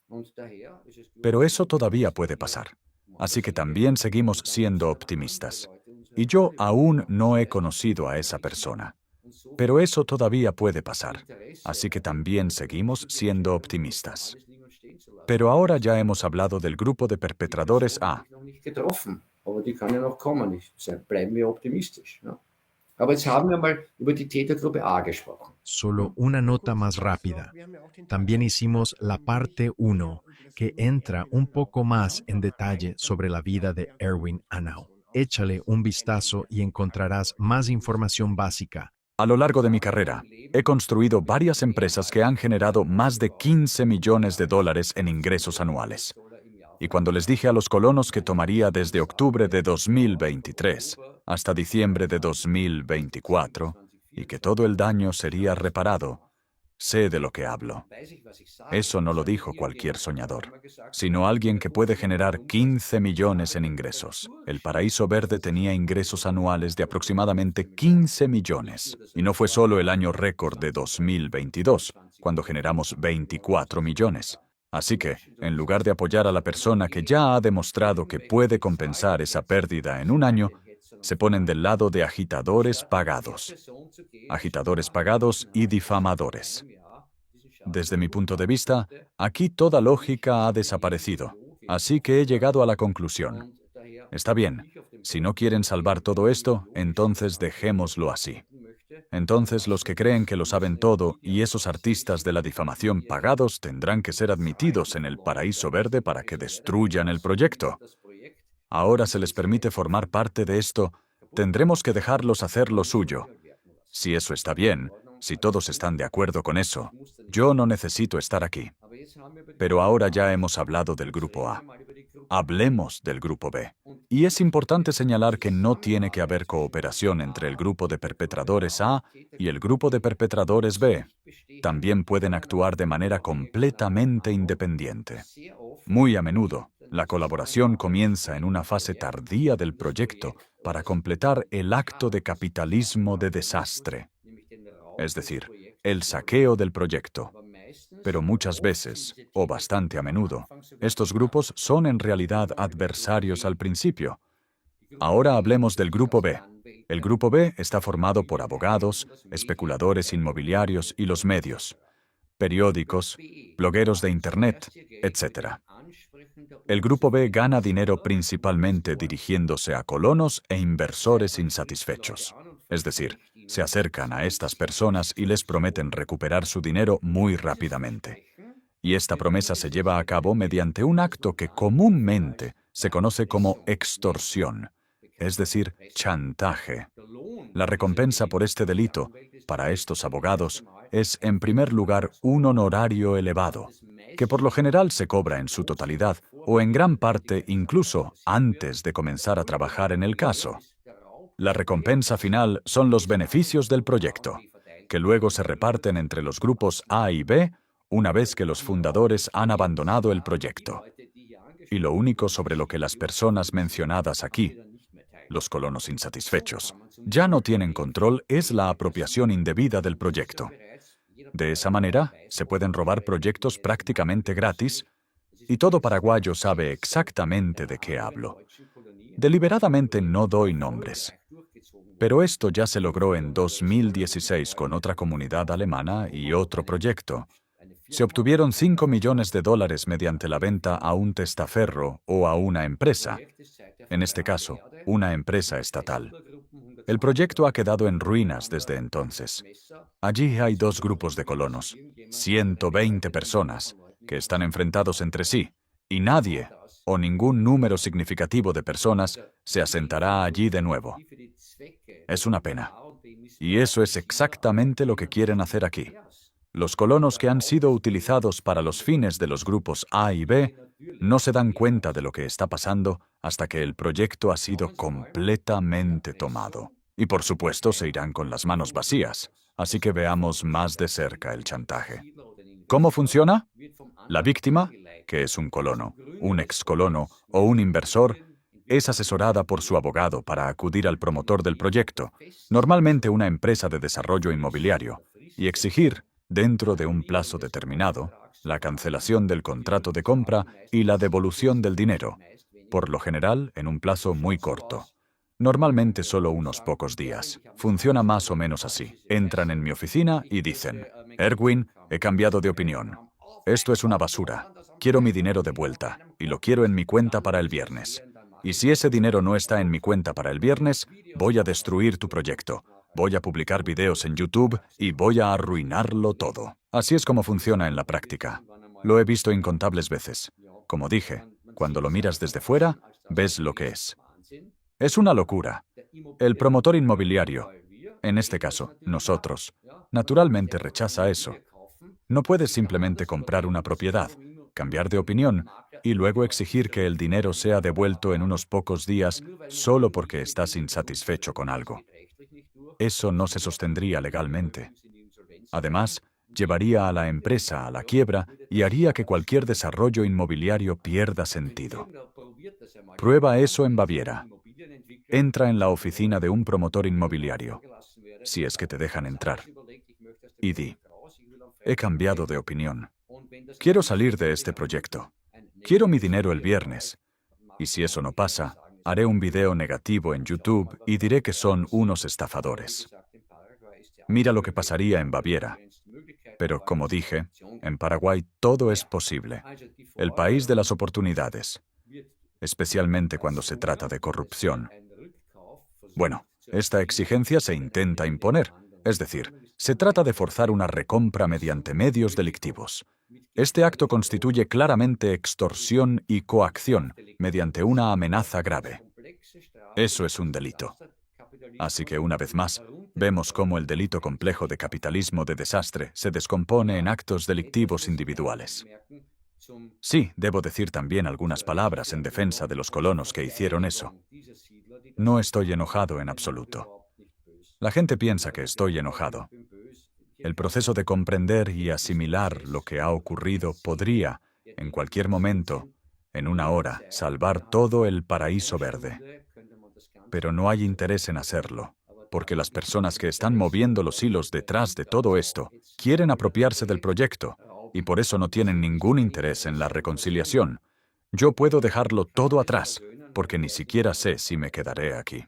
und daher ist es Pero eso todavía puede pasar. Así que también seguimos siendo optimistas. Y yo aún no he conocido a esa persona. Pero eso todavía puede pasar. Así que también seguimos siendo optimistas. Pero ahora ya hemos hablado del grupo de perpetradores A. noch nicht getroffen, aber die kann ja noch kommen. Bleiben wir optimistisch. Ne? Aber jetzt haben wir mal über die Tätergruppe A gesprochen. Solo una nota más rápida. También hicimos la parte 1, que entra un poco más en detalle sobre la vida de Erwin Annau. Échale un vistazo y encontrarás más información básica. A lo largo de mi carrera, he construido varias empresas que han generado más de $15 millones en ingresos anuales. Y cuando les dije a los colonos que tomaría desde octubre de 2023 hasta diciembre de 2024 y que todo el daño sería reparado, sé de lo que hablo. Eso no lo dijo cualquier soñador, sino alguien que puede generar 15 millones en ingresos. El Paraíso Verde tenía ingresos anuales de aproximadamente 15 millones. Y no fue solo el año récord de 2022, cuando generamos 24 millones. Así que, en lugar de apoyar a la persona que ya ha demostrado que puede compensar esa pérdida en un año, se ponen del lado de agitadores pagados y difamadores. Desde mi punto de vista, aquí toda lógica ha desaparecido, así que he llegado a la conclusión. Está bien, si no quieren salvar todo esto, entonces dejémoslo así. Entonces los que creen que lo saben todo y esos artistas de la difamación pagados tendrán que ser admitidos en el Paraíso Verde para que destruyan el proyecto. Ahora se les permite formar parte de esto, tendremos que dejarlos hacer lo suyo. Si eso está bien, si todos están de acuerdo con eso, yo no necesito estar aquí. Pero ahora ya hemos hablado del grupo A. Hablemos del grupo B. Y es importante señalar que no tiene que haber cooperación entre el grupo de perpetradores A y el grupo de perpetradores B. También pueden actuar de manera completamente independiente. Muy a menudo, la colaboración comienza en una fase tardía del proyecto para completar el acto de capitalismo de desastre, es decir, el saqueo del proyecto. Pero muchas veces, o bastante a menudo, estos grupos son en realidad adversarios al principio. Ahora hablemos del grupo B. El grupo B está formado por abogados, especuladores inmobiliarios y los medios, periódicos, blogueros de Internet, etc. El grupo B gana dinero principalmente dirigiéndose a colonos e inversores insatisfechos. Es decir, se acercan a estas personas y les prometen recuperar su dinero muy rápidamente. Y esta promesa se lleva a cabo mediante un acto que comúnmente se conoce como extorsión, es decir, chantaje. La recompensa por este delito, para estos abogados, es, en primer lugar, un honorario elevado, que por lo general se cobra en su totalidad o en gran parte incluso antes de comenzar a trabajar en el caso. La recompensa final son los beneficios del proyecto, que luego se reparten entre los grupos A y B una vez que los fundadores han abandonado el proyecto. Y lo único sobre lo que las personas mencionadas aquí, los colonos insatisfechos, ya no tienen control es la apropiación indebida del proyecto. De esa manera, se pueden robar proyectos prácticamente gratis, y todo paraguayo sabe exactamente de qué hablo. Deliberadamente no doy nombres. Pero esto ya se logró en 2016 con otra comunidad alemana y otro proyecto. Se obtuvieron $5 millones mediante la venta a un testaferro o a una empresa, en este caso, una empresa estatal. El proyecto ha quedado en ruinas desde entonces. Allí hay dos grupos de colonos, 120 personas, que están enfrentados entre sí, y nadie, o ningún número significativo de personas, se asentará allí de nuevo. Es una pena. Y eso es exactamente lo que quieren hacer aquí. Los colonos que han sido utilizados para los fines de los grupos A y B no se dan cuenta de lo que está pasando hasta que el proyecto ha sido completamente tomado. Y por supuesto se irán con las manos vacías. Así que veamos más de cerca el chantaje. ¿Cómo funciona? La víctima, que es un colono, un excolono o un inversor, es asesorada por su abogado para acudir al promotor del proyecto, normalmente una empresa de desarrollo inmobiliario, y exigir, dentro de un plazo determinado, la cancelación del contrato de compra y la devolución del dinero, por lo general en un plazo muy corto. Normalmente solo unos pocos días. Funciona más o menos así. Entran en mi oficina y dicen, Erwin, he cambiado de opinión. Esto es una basura. Quiero mi dinero de vuelta, y lo quiero en mi cuenta para el viernes. Y si ese dinero no está en mi cuenta para el viernes, voy a destruir tu proyecto. Voy a publicar videos en YouTube y voy a arruinarlo todo. Así es como funciona en la práctica. Lo he visto incontables veces. Como dije, cuando lo miras desde fuera, ves lo que es. Es una locura. El promotor inmobiliario, en este caso, nosotros, naturalmente rechaza eso. No puedes simplemente comprar una propiedad, cambiar de opinión y luego exigir que el dinero sea devuelto en unos pocos días solo porque estás insatisfecho con algo. Eso no se sostendría legalmente. Además, llevaría a la empresa a la quiebra y haría que cualquier desarrollo inmobiliario pierda sentido. Prueba eso en Baviera. Entra en la oficina de un promotor inmobiliario, si es que te dejan entrar, y di: he cambiado de opinión. Quiero salir de este proyecto. Quiero mi dinero el viernes. Y si eso no pasa, haré un video negativo en YouTube y diré que son unos estafadores. Mira lo que pasaría en Baviera. Pero, como dije, en Paraguay todo es posible. El país de las oportunidades, especialmente cuando se trata de corrupción. Bueno, esta exigencia se intenta imponer, es decir, se trata de forzar una recompra mediante medios delictivos. Este acto constituye claramente extorsión y coacción mediante una amenaza grave. Eso es un delito. Así que, una vez más, vemos cómo el delito complejo de capitalismo de desastre se descompone en actos delictivos individuales. Sí, debo decir también algunas palabras en defensa de los colonos que hicieron eso. No estoy enojado en absoluto. La gente piensa que estoy enojado. El proceso de comprender y asimilar lo que ha ocurrido podría, en cualquier momento, en una hora, salvar todo el paraíso verde. Pero no hay interés en hacerlo, porque las personas que están moviendo los hilos detrás de todo esto quieren apropiarse del proyecto, y por eso no tienen ningún interés en la reconciliación. Yo puedo dejarlo todo atrás, porque ni siquiera sé si me quedaré aquí.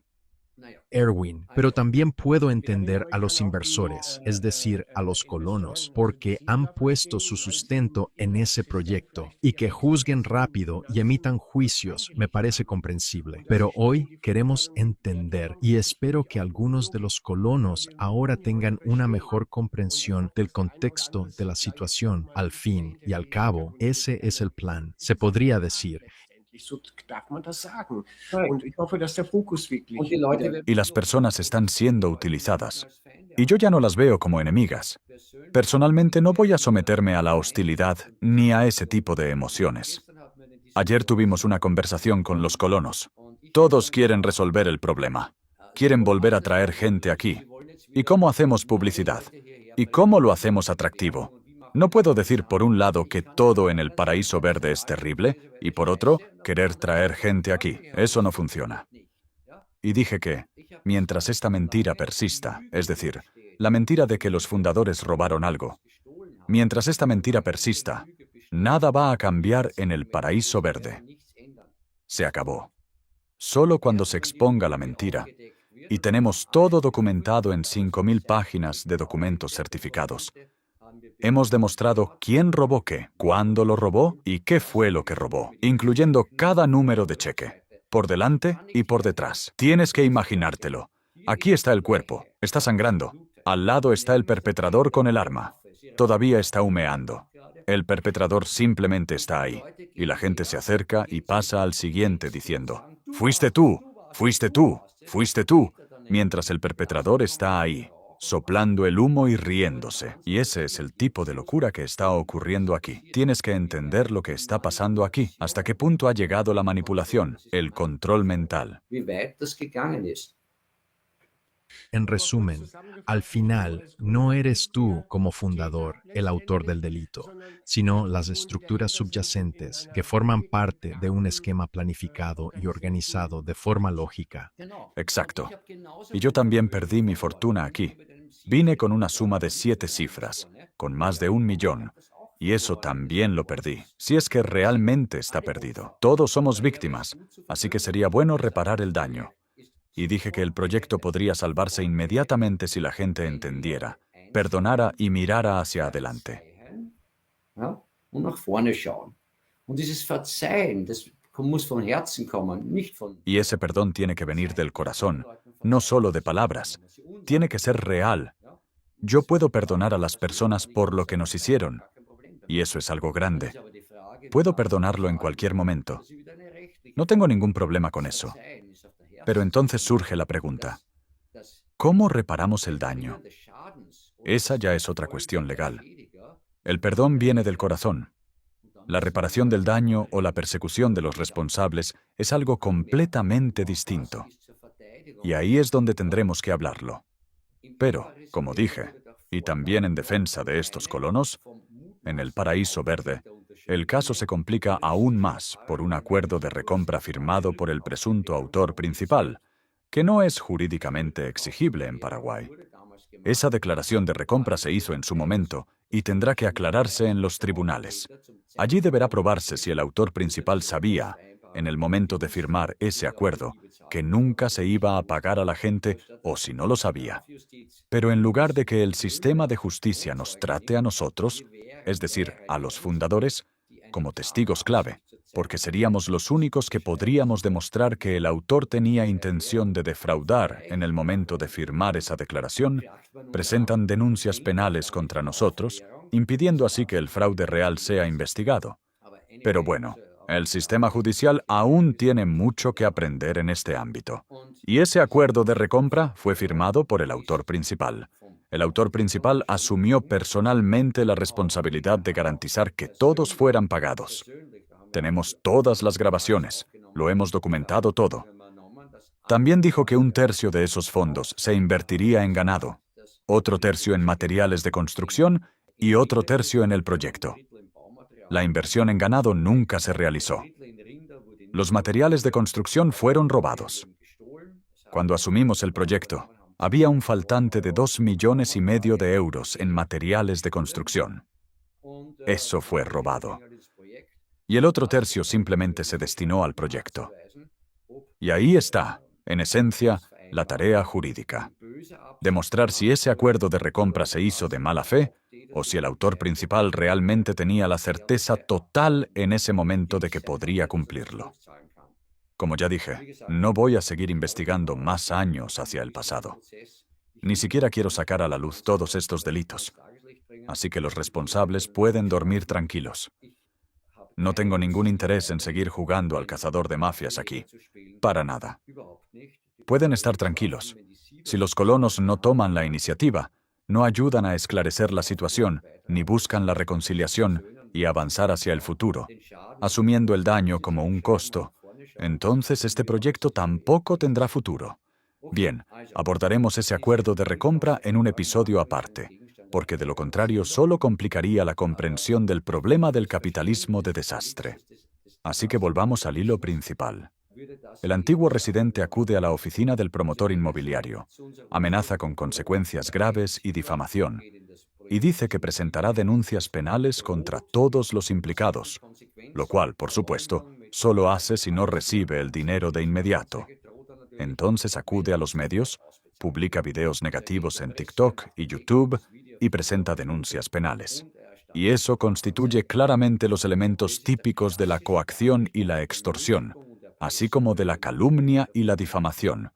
Erwin, pero también puedo entender a los inversores, es decir, a los colonos, porque han puesto su sustento en ese proyecto, y que juzguen rápido y emitan juicios me parece comprensible. Pero hoy queremos entender, y espero que algunos de los colonos ahora tengan una mejor comprensión del contexto de la situación. Al fin y al cabo, ese es el plan, se podría decir. So darf man das sagen. Und ich hoffe, dass der Fokus wirklich Y las personas están siendo utilizadas. Y yo ya no las veo como enemigas. Personalmente no voy a someterme a la hostilidad ni a ese tipo de emociones. Ayer tuvimos una conversación con los colonos. Todos quieren resolver el problema. Quieren volver a traer gente aquí. ¿Y cómo hacemos publicidad? ¿Y cómo lo hacemos atractivo? No puedo decir por un lado que todo en el paraíso verde es terrible y por otro, querer traer gente aquí. Eso no funciona. Y dije que, mientras esta mentira persista, es decir, la mentira de que los fundadores robaron algo, mientras esta mentira persista, nada va a cambiar en el paraíso verde. Se acabó. Solo cuando se exponga la mentira, y tenemos todo documentado en 5.000 páginas de documentos certificados, hemos demostrado quién robó qué, cuándo lo robó y qué fue lo que robó, incluyendo cada número de cheque, por delante y por detrás. Tienes que imaginártelo. Aquí está el cuerpo, está sangrando. Al lado está el perpetrador con el arma. Todavía está humeando. El perpetrador simplemente está ahí. Y la gente se acerca y pasa al siguiente diciendo: «Fuiste tú, fuiste tú, fuiste tú», mientras el perpetrador está ahí, soplando el humo y riéndose. Y ese es el tipo de locura que está ocurriendo aquí. Tienes que entender lo que está pasando aquí. ¿Hasta qué punto ha llegado la manipulación, el control mental? En resumen, al final, no eres tú como fundador el autor del delito, sino las estructuras subyacentes que forman parte de un esquema planificado y organizado de forma lógica. Exacto. Y yo también perdí mi fortuna aquí. Vine con una suma de 7 cifras, con más de 1 millón. Y eso también lo perdí, si es que realmente está perdido. Todos somos víctimas, así que sería bueno reparar el daño. Y dije que el proyecto podría salvarse inmediatamente si la gente entendiera, perdonara y mirara hacia adelante. Y ese perdón tiene que venir del corazón, no solo de palabras. Tiene que ser real. Yo puedo perdonar a las personas por lo que nos hicieron, y eso es algo grande. Puedo perdonarlo en cualquier momento. No tengo ningún problema con eso. Pero entonces surge la pregunta: ¿cómo reparamos el daño? Esa ya es otra cuestión legal. El perdón viene del corazón. La reparación del daño o la persecución de los responsables es algo completamente distinto. Y ahí es donde tendremos que hablarlo. Pero, como dije, y también en defensa de estos colonos, en el Paraíso Verde, el caso se complica aún más por un acuerdo de recompra firmado por el presunto autor principal, que no es jurídicamente exigible en Paraguay. Esa declaración de recompra se hizo en su momento y tendrá que aclararse en los tribunales. Allí deberá probarse si el autor principal sabía, en el momento de firmar ese acuerdo, que nunca se iba a pagar a la gente o si no lo sabía. Pero en lugar de que el sistema de justicia nos trate a nosotros, es decir, a los fundadores, como testigos clave, porque seríamos los únicos que podríamos demostrar que el autor tenía intención de defraudar en el momento de firmar esa declaración, presentan denuncias penales contra nosotros, impidiendo así que el fraude real sea investigado. Pero bueno, el sistema judicial aún tiene mucho que aprender en este ámbito. Y ese acuerdo de recompra fue firmado por el autor principal. El autor principal asumió personalmente la responsabilidad de garantizar que todos fueran pagados. Tenemos todas las grabaciones, lo hemos documentado todo. También dijo que 1/3 de esos fondos se invertiría en ganado, otro tercio en materiales de construcción y otro tercio en el proyecto. La inversión en ganado nunca se realizó. Los materiales de construcción fueron robados. Cuando asumimos el proyecto, había un faltante de 2,5 millones de euros en materiales de construcción. Eso fue robado. Y el otro tercio simplemente se destinó al proyecto. Y ahí está, en esencia, la tarea jurídica. Demostrar si ese acuerdo de recompra se hizo de mala fe o si el autor principal realmente tenía la certeza total en ese momento de que podría cumplirlo. Como ya dije, no voy a seguir investigando más años hacia el pasado. Ni siquiera quiero sacar a la luz todos estos delitos. Así que los responsables pueden dormir tranquilos. No tengo ningún interés en seguir jugando al cazador de mafias aquí. Para nada. Pueden estar tranquilos. Si los colonos no toman la iniciativa, no ayudan a esclarecer la situación, ni buscan la reconciliación y avanzar hacia el futuro, asumiendo el daño como un costo, entonces este proyecto tampoco tendrá futuro. Bien, abordaremos ese acuerdo de recompra en un episodio aparte, porque de lo contrario solo complicaría la comprensión del problema del capitalismo de desastre. Así que volvamos al hilo principal. El antiguo residente acude a la oficina del promotor inmobiliario, amenaza con consecuencias graves y difamación, y dice que presentará denuncias penales contra todos los implicados, lo cual, por supuesto, solo hace si no recibe el dinero de inmediato. Entonces acude a los medios, publica videos negativos en TikTok y YouTube y presenta denuncias penales. Y eso constituye claramente los elementos típicos de la coacción y la extorsión, así como de la calumnia y la difamación.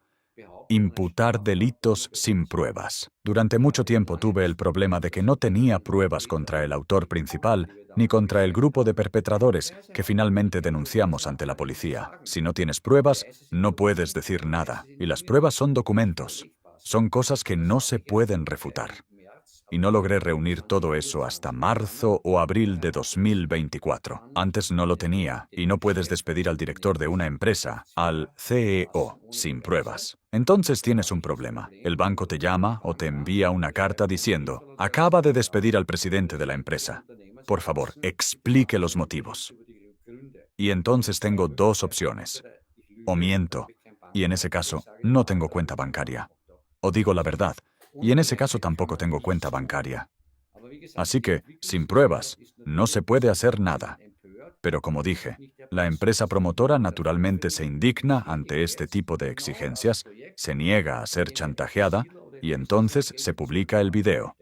Imputar delitos sin pruebas. Durante mucho tiempo tuve el problema de que no tenía pruebas contra el autor principal ni contra el grupo de perpetradores que finalmente denunciamos ante la policía. Si no tienes pruebas, no puedes decir nada. Y las pruebas son documentos. Son cosas que no se pueden refutar. Y no logré reunir todo eso hasta marzo o abril de 2024. Antes no lo tenía, y no puedes despedir al director de una empresa, al CEO, sin pruebas. Entonces tienes un problema. El banco te llama o te envía una carta diciendo, acaba de despedir al presidente de la empresa. Por favor, explique los motivos. Y entonces tengo dos opciones. O miento, y en ese caso no tengo cuenta bancaria. O digo la verdad, y en ese caso tampoco tengo cuenta bancaria. Así que, sin pruebas, no se puede hacer nada. Pero como dije, la empresa promotora naturalmente se indigna ante este tipo de exigencias, se niega a ser chantajeada y entonces se publica el video,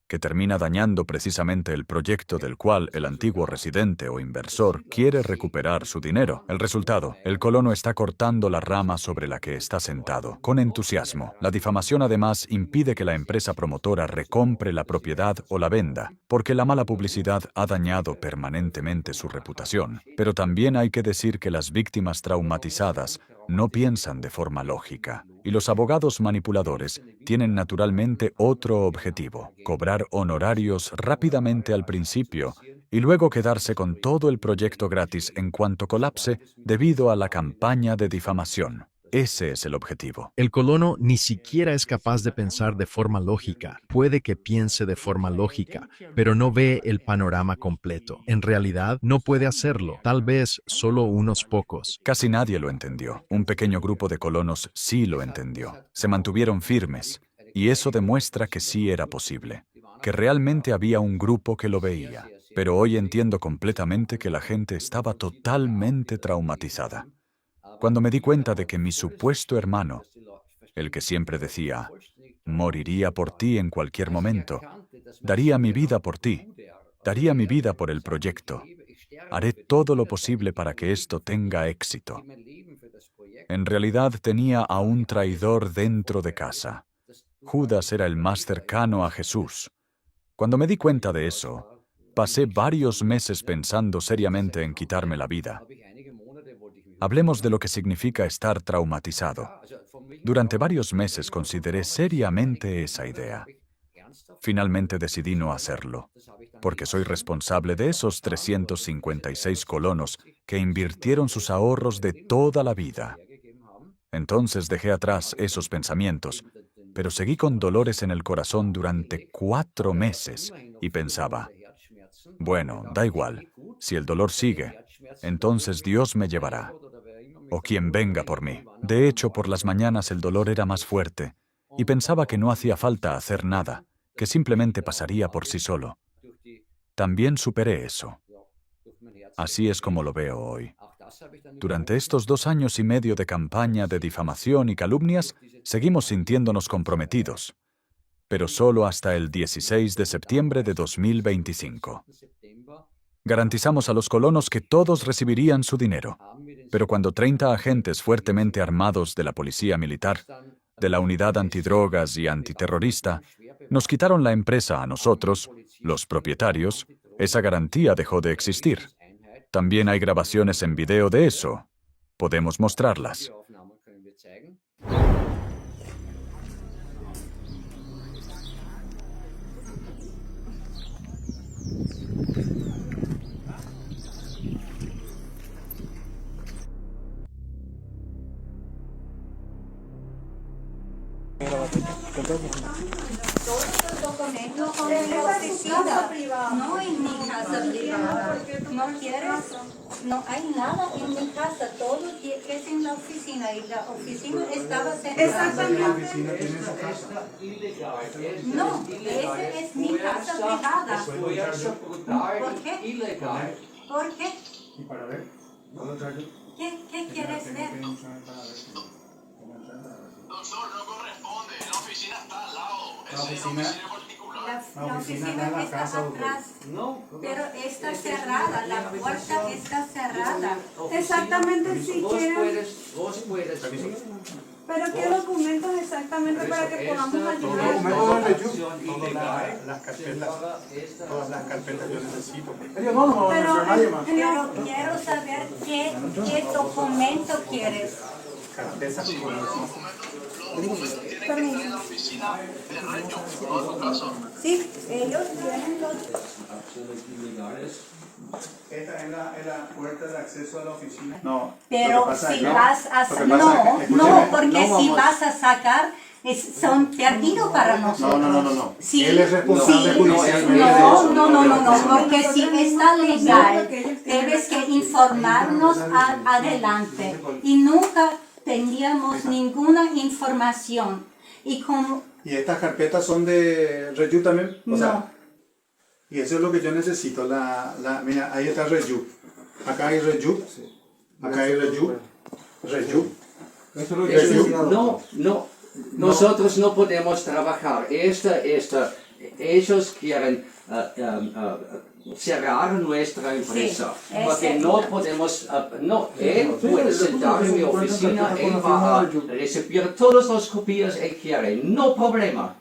que termina dañando precisamente el proyecto del cual el antiguo residente o inversor quiere recuperar su dinero. El resultado, el colono está cortando la rama sobre la que está sentado, con entusiasmo. La difamación además impide que la empresa promotora recompre la propiedad o la venda, porque la mala publicidad ha dañado permanentemente su reputación. Pero también hay que decir que las víctimas traumatizadas no piensan de forma lógica, y los abogados manipuladores tienen naturalmente otro objetivo: cobrar honorarios rápidamente al principio y luego quedarse con todo el proyecto gratis en cuanto colapse debido a la campaña de difamación. Ese es el objetivo. El colono ni siquiera es capaz de pensar de forma lógica. Puede que piense de forma lógica, pero no ve el panorama completo. En realidad, no puede hacerlo. Tal vez solo unos pocos. Casi nadie lo entendió. Un pequeño grupo de colonos sí lo entendió. Se mantuvieron firmes, y eso demuestra que sí era posible, que realmente había un grupo que lo veía. Pero hoy entiendo completamente que la gente estaba totalmente traumatizada. Cuando me di cuenta de que mi supuesto hermano, el que siempre decía, moriría por ti en cualquier momento, daría mi vida por ti, daría mi vida por el proyecto, haré todo lo posible para que esto tenga éxito. En realidad tenía a un traidor dentro de casa. Judas era el más cercano a Jesús. Cuando me di cuenta de eso, pasé varios meses pensando seriamente en quitarme la vida. Hablemos de lo que significa estar traumatizado. Durante varios meses consideré seriamente esa idea. Finalmente decidí no hacerlo, porque soy responsable de esos 356 colonos que invirtieron sus ahorros de toda la vida. Entonces dejé atrás esos pensamientos, pero seguí con dolores en el corazón durante 4 meses y pensaba, bueno, da igual, si el dolor sigue, entonces Dios me llevará, o quien venga por mí. De hecho, por las mañanas el dolor era más fuerte, y pensaba que no hacía falta hacer nada, que simplemente pasaría por sí solo. También superé eso. Así es como lo veo hoy. Durante estos 2 años y medio de campaña de difamación y calumnias, seguimos sintiéndonos comprometidos, pero solo hasta el 16 de septiembre de 2025. Garantizamos a los colonos que todos recibirían su dinero, pero cuando 30 agentes fuertemente armados de la policía militar, de la unidad antidrogas y antiterrorista, nos quitaron la empresa a nosotros, los propietarios, esa garantía dejó de existir. También hay grabaciones en video de eso. Podemos mostrarlas. Documentos en la oficina, no en mi casa privada. ¿No quieres? No hay nada en mi casa, todo es en la oficina y la oficina estaba cerrada. Exactamente. No, esa es mi casa privada. ¿Por qué? ¿Por qué? ¿Y para ver? ¿Qué quieres ver? Doctor, no corresponde. La oficina está al lado. La oficina La oficina está en la está casa, atrás, pero está cerrada, la puerta está cerrada. Exactamente, si quieren. Vos puedes. Pero ¿qué documentos exactamente para que podamos ayudar? Todas las carpetas yo necesito. Ellos no nos van a hacer nadie más. Pero quiero saber qué documento quieres. Carpetas Permiso. Sí, ellos tienen los... Esta es la puerta de acceso a la oficina. No. Pero si vas a... No, porque si vas a sacar, son perdidos para nosotros. No. Sí, Él es responsable judicialmente. No, porque si está legal, debes que informarnos adelante. Y nunca teníamos ninguna información. ¿Y estas carpetas son de Reyu también? O sea, y eso es lo que yo necesito. Mira, ahí está Reyu. Acá hay Reyu. Acá hay Reyu. No. Nosotros no podemos trabajar. Ellos quieren cerrar nuestra empresa. Porque no podemos... él puede sentar en mi oficina, él va a recibir todas las copias que quiere. No problema,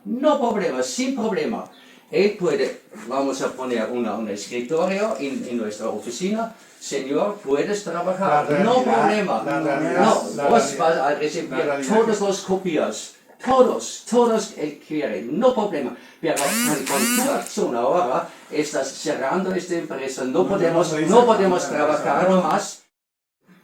sin problema. Él puede, vamos a poner un escritorio en nuestra oficina. Señor, puedes trabajar, no problema. Vos vas a recibir todas las copias. Todos él quiere, no problema. Pero con tu acción ahora estás cerrando esta empresa, no podemos trabajar más.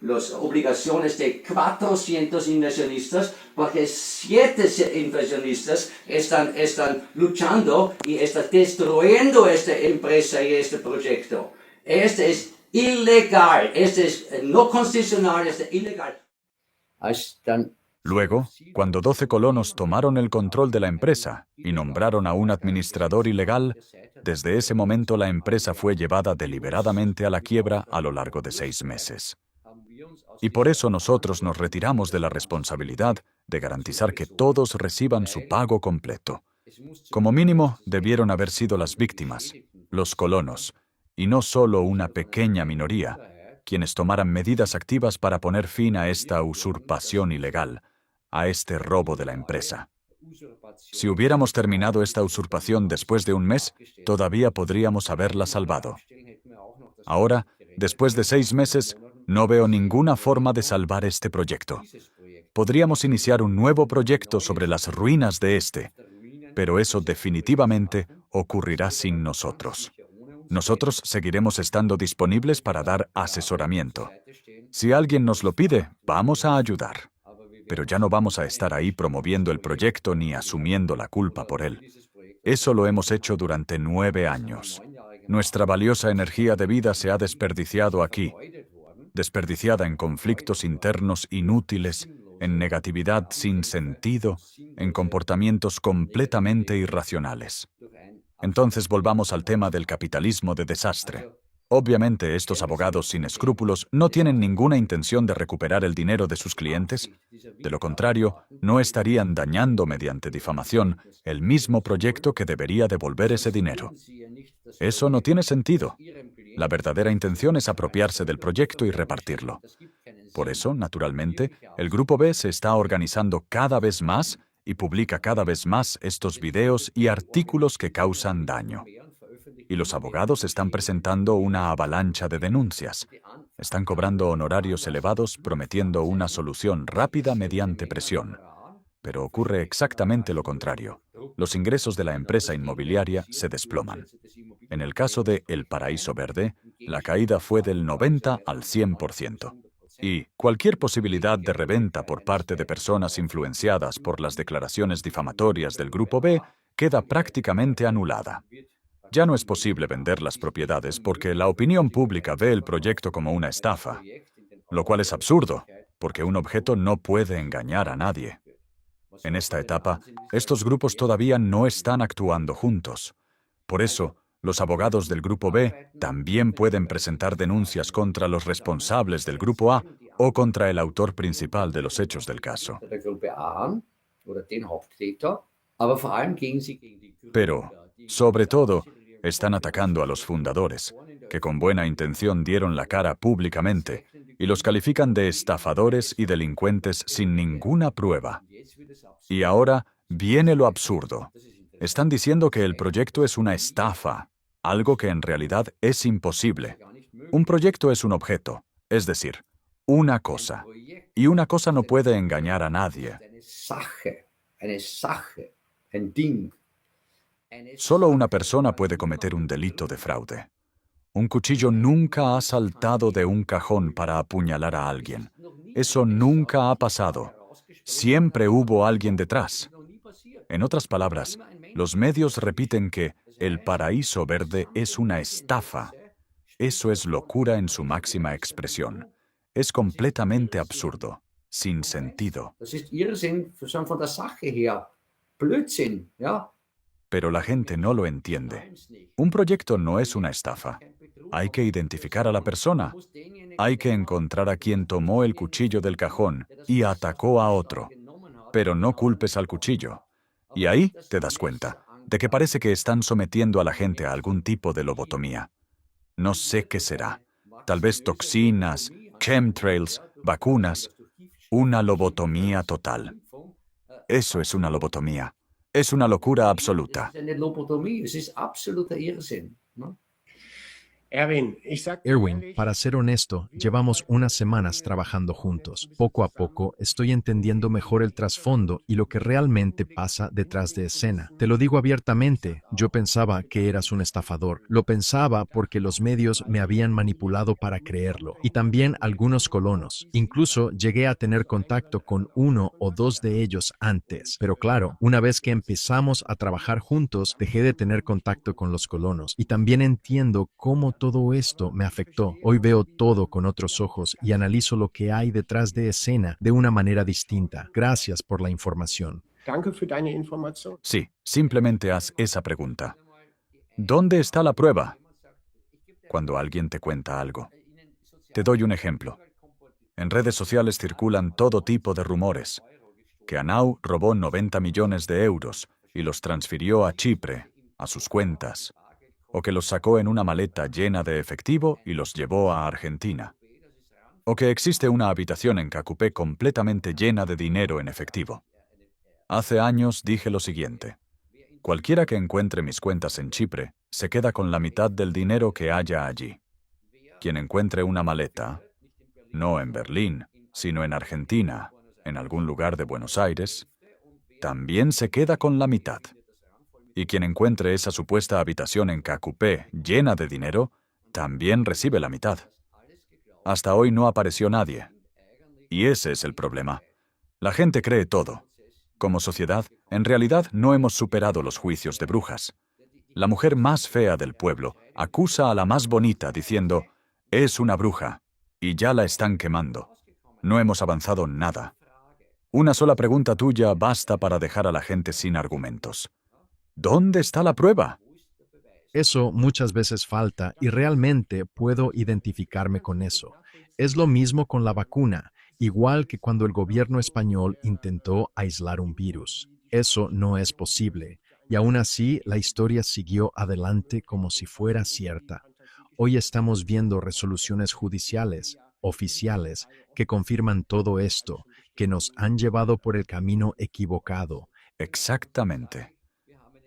las obligaciones de 400 inversionistas, porque 7 inversionistas están luchando y están destruyendo esta empresa y este proyecto. Este es ilegal, este es no constitucional, este es ilegal. Luego, cuando 12 colonos tomaron el control de la empresa y nombraron a un administrador ilegal, desde ese momento la empresa fue llevada deliberadamente a la quiebra a lo largo de 6 meses. Y por eso nosotros nos retiramos de la responsabilidad de garantizar que todos reciban su pago completo. Como mínimo, debieron haber sido las víctimas, los colonos, y no solo una pequeña minoría, quienes tomaran medidas activas para poner fin a esta usurpación ilegal, a este robo de la empresa. Si hubiéramos terminado esta usurpación después de un mes, todavía podríamos haberla salvado. Ahora, después de 6 meses, no veo ninguna forma de salvar este proyecto. Podríamos iniciar un nuevo proyecto sobre las ruinas de este, pero eso definitivamente ocurrirá sin nosotros. Nosotros seguiremos estando disponibles para dar asesoramiento. Si alguien nos lo pide, vamos a ayudar. Pero ya no vamos a estar ahí promoviendo el proyecto ni asumiendo la culpa por él. Eso lo hemos hecho durante 9 años. Nuestra valiosa energía de vida se ha desperdiciado aquí, desperdiciada en conflictos internos inútiles, en negatividad sin sentido, en comportamientos completamente irracionales. Entonces volvamos al tema del capitalismo de desastre. Obviamente, estos abogados sin escrúpulos no tienen ninguna intención de recuperar el dinero de sus clientes. De lo contrario, no estarían dañando mediante difamación el mismo proyecto que debería devolver ese dinero. Eso no tiene sentido. La verdadera intención es apropiarse del proyecto y repartirlo. Por eso, naturalmente, el Grupo B se está organizando cada vez más y publica cada vez más estos videos y artículos que causan daño. Y los abogados están presentando una avalancha de denuncias. Están cobrando honorarios elevados prometiendo una solución rápida mediante presión. Pero ocurre exactamente lo contrario. Los ingresos de la empresa inmobiliaria se desploman. En el caso de El Paraíso Verde, la caída fue del 90 al 100%. Y cualquier posibilidad de reventa por parte de personas influenciadas por las declaraciones difamatorias del Grupo B queda prácticamente anulada. Ya no es posible vender las propiedades porque la opinión pública ve el proyecto como una estafa, lo cual es absurdo, porque un objeto no puede engañar a nadie. En esta etapa, estos grupos todavía no están actuando juntos. Por eso, los abogados del Grupo B también pueden presentar denuncias contra los responsables del Grupo A o contra el autor principal de los hechos del caso. Pero, sobre todo, están atacando a los fundadores, que con buena intención dieron la cara públicamente, y los califican de estafadores y delincuentes sin ninguna prueba. Y ahora viene lo absurdo. Están diciendo que el proyecto es una estafa, algo que en realidad es imposible. Un proyecto es un objeto, es decir, una cosa. Y una cosa no puede engañar a nadie. Solo una persona puede cometer un delito de fraude. Un cuchillo nunca ha saltado de un cajón para apuñalar a alguien. Eso nunca ha pasado. Siempre hubo alguien detrás. En otras palabras, los medios repiten que El Paraíso Verde es una estafa. Eso es locura en su máxima expresión. Es completamente absurdo, sin sentido. Pero la gente no lo entiende. Un proyecto no es una estafa. Hay que identificar a la persona. Hay que encontrar a quien tomó el cuchillo del cajón y atacó a otro. Pero no culpes al cuchillo. Y ahí te das cuenta de que parece que están sometiendo a la gente a algún tipo de lobotomía. No sé qué será. Tal vez toxinas, chemtrails, vacunas. Una lobotomía total. Eso es una lobotomía. Es una locura absoluta. Erwin, para ser honesto, llevamos unas semanas trabajando juntos. Poco a poco estoy entendiendo mejor el trasfondo y lo que realmente pasa detrás de escena. Te lo digo abiertamente, yo pensaba que eras un estafador. Lo pensaba porque los medios me habían manipulado para creerlo. Y también algunos colonos. Incluso llegué a tener contacto con uno o dos de ellos antes. Pero claro, una vez que empezamos a trabajar juntos, dejé de tener contacto con los colonos. Y también entiendo cómo todo esto me afectó. Hoy veo todo con otros ojos y analizo lo que hay detrás de escena de una manera distinta. Gracias por la información. Sí, simplemente haz esa pregunta. ¿Dónde está la prueba? Cuando alguien te cuenta algo. Te doy un ejemplo. En redes sociales circulan todo tipo de rumores. Que Anau robó 90 millones de euros y los transfirió a Chipre, a sus cuentas. O que los sacó en una maleta llena de efectivo y los llevó a Argentina. O que existe una habitación en Cacupé completamente llena de dinero en efectivo. Hace años dije lo siguiente. Cualquiera que encuentre mis cuentas en Chipre se queda con la mitad del dinero que haya allí. Quien encuentre una maleta, no en Berlín, sino en Argentina, en algún lugar de Buenos Aires, también se queda con la mitad. Y quien encuentre esa supuesta habitación en Cacupé llena de dinero, también recibe la mitad. Hasta hoy no apareció nadie. Y ese es el problema. La gente cree todo. Como sociedad, en realidad no hemos superado los juicios de brujas. La mujer más fea del pueblo acusa a la más bonita diciendo, es una bruja, y ya la están quemando. No hemos avanzado nada. Una sola pregunta tuya basta para dejar a la gente sin argumentos. ¿Dónde está la prueba? Eso muchas veces falta y realmente puedo identificarme con eso. Es lo mismo con la vacuna, igual que cuando el gobierno español intentó aislar un virus. Eso no es posible, y aún así la historia siguió adelante como si fuera cierta. Hoy estamos viendo resoluciones judiciales, oficiales, que confirman todo esto, que nos han llevado por el camino equivocado. Exactamente.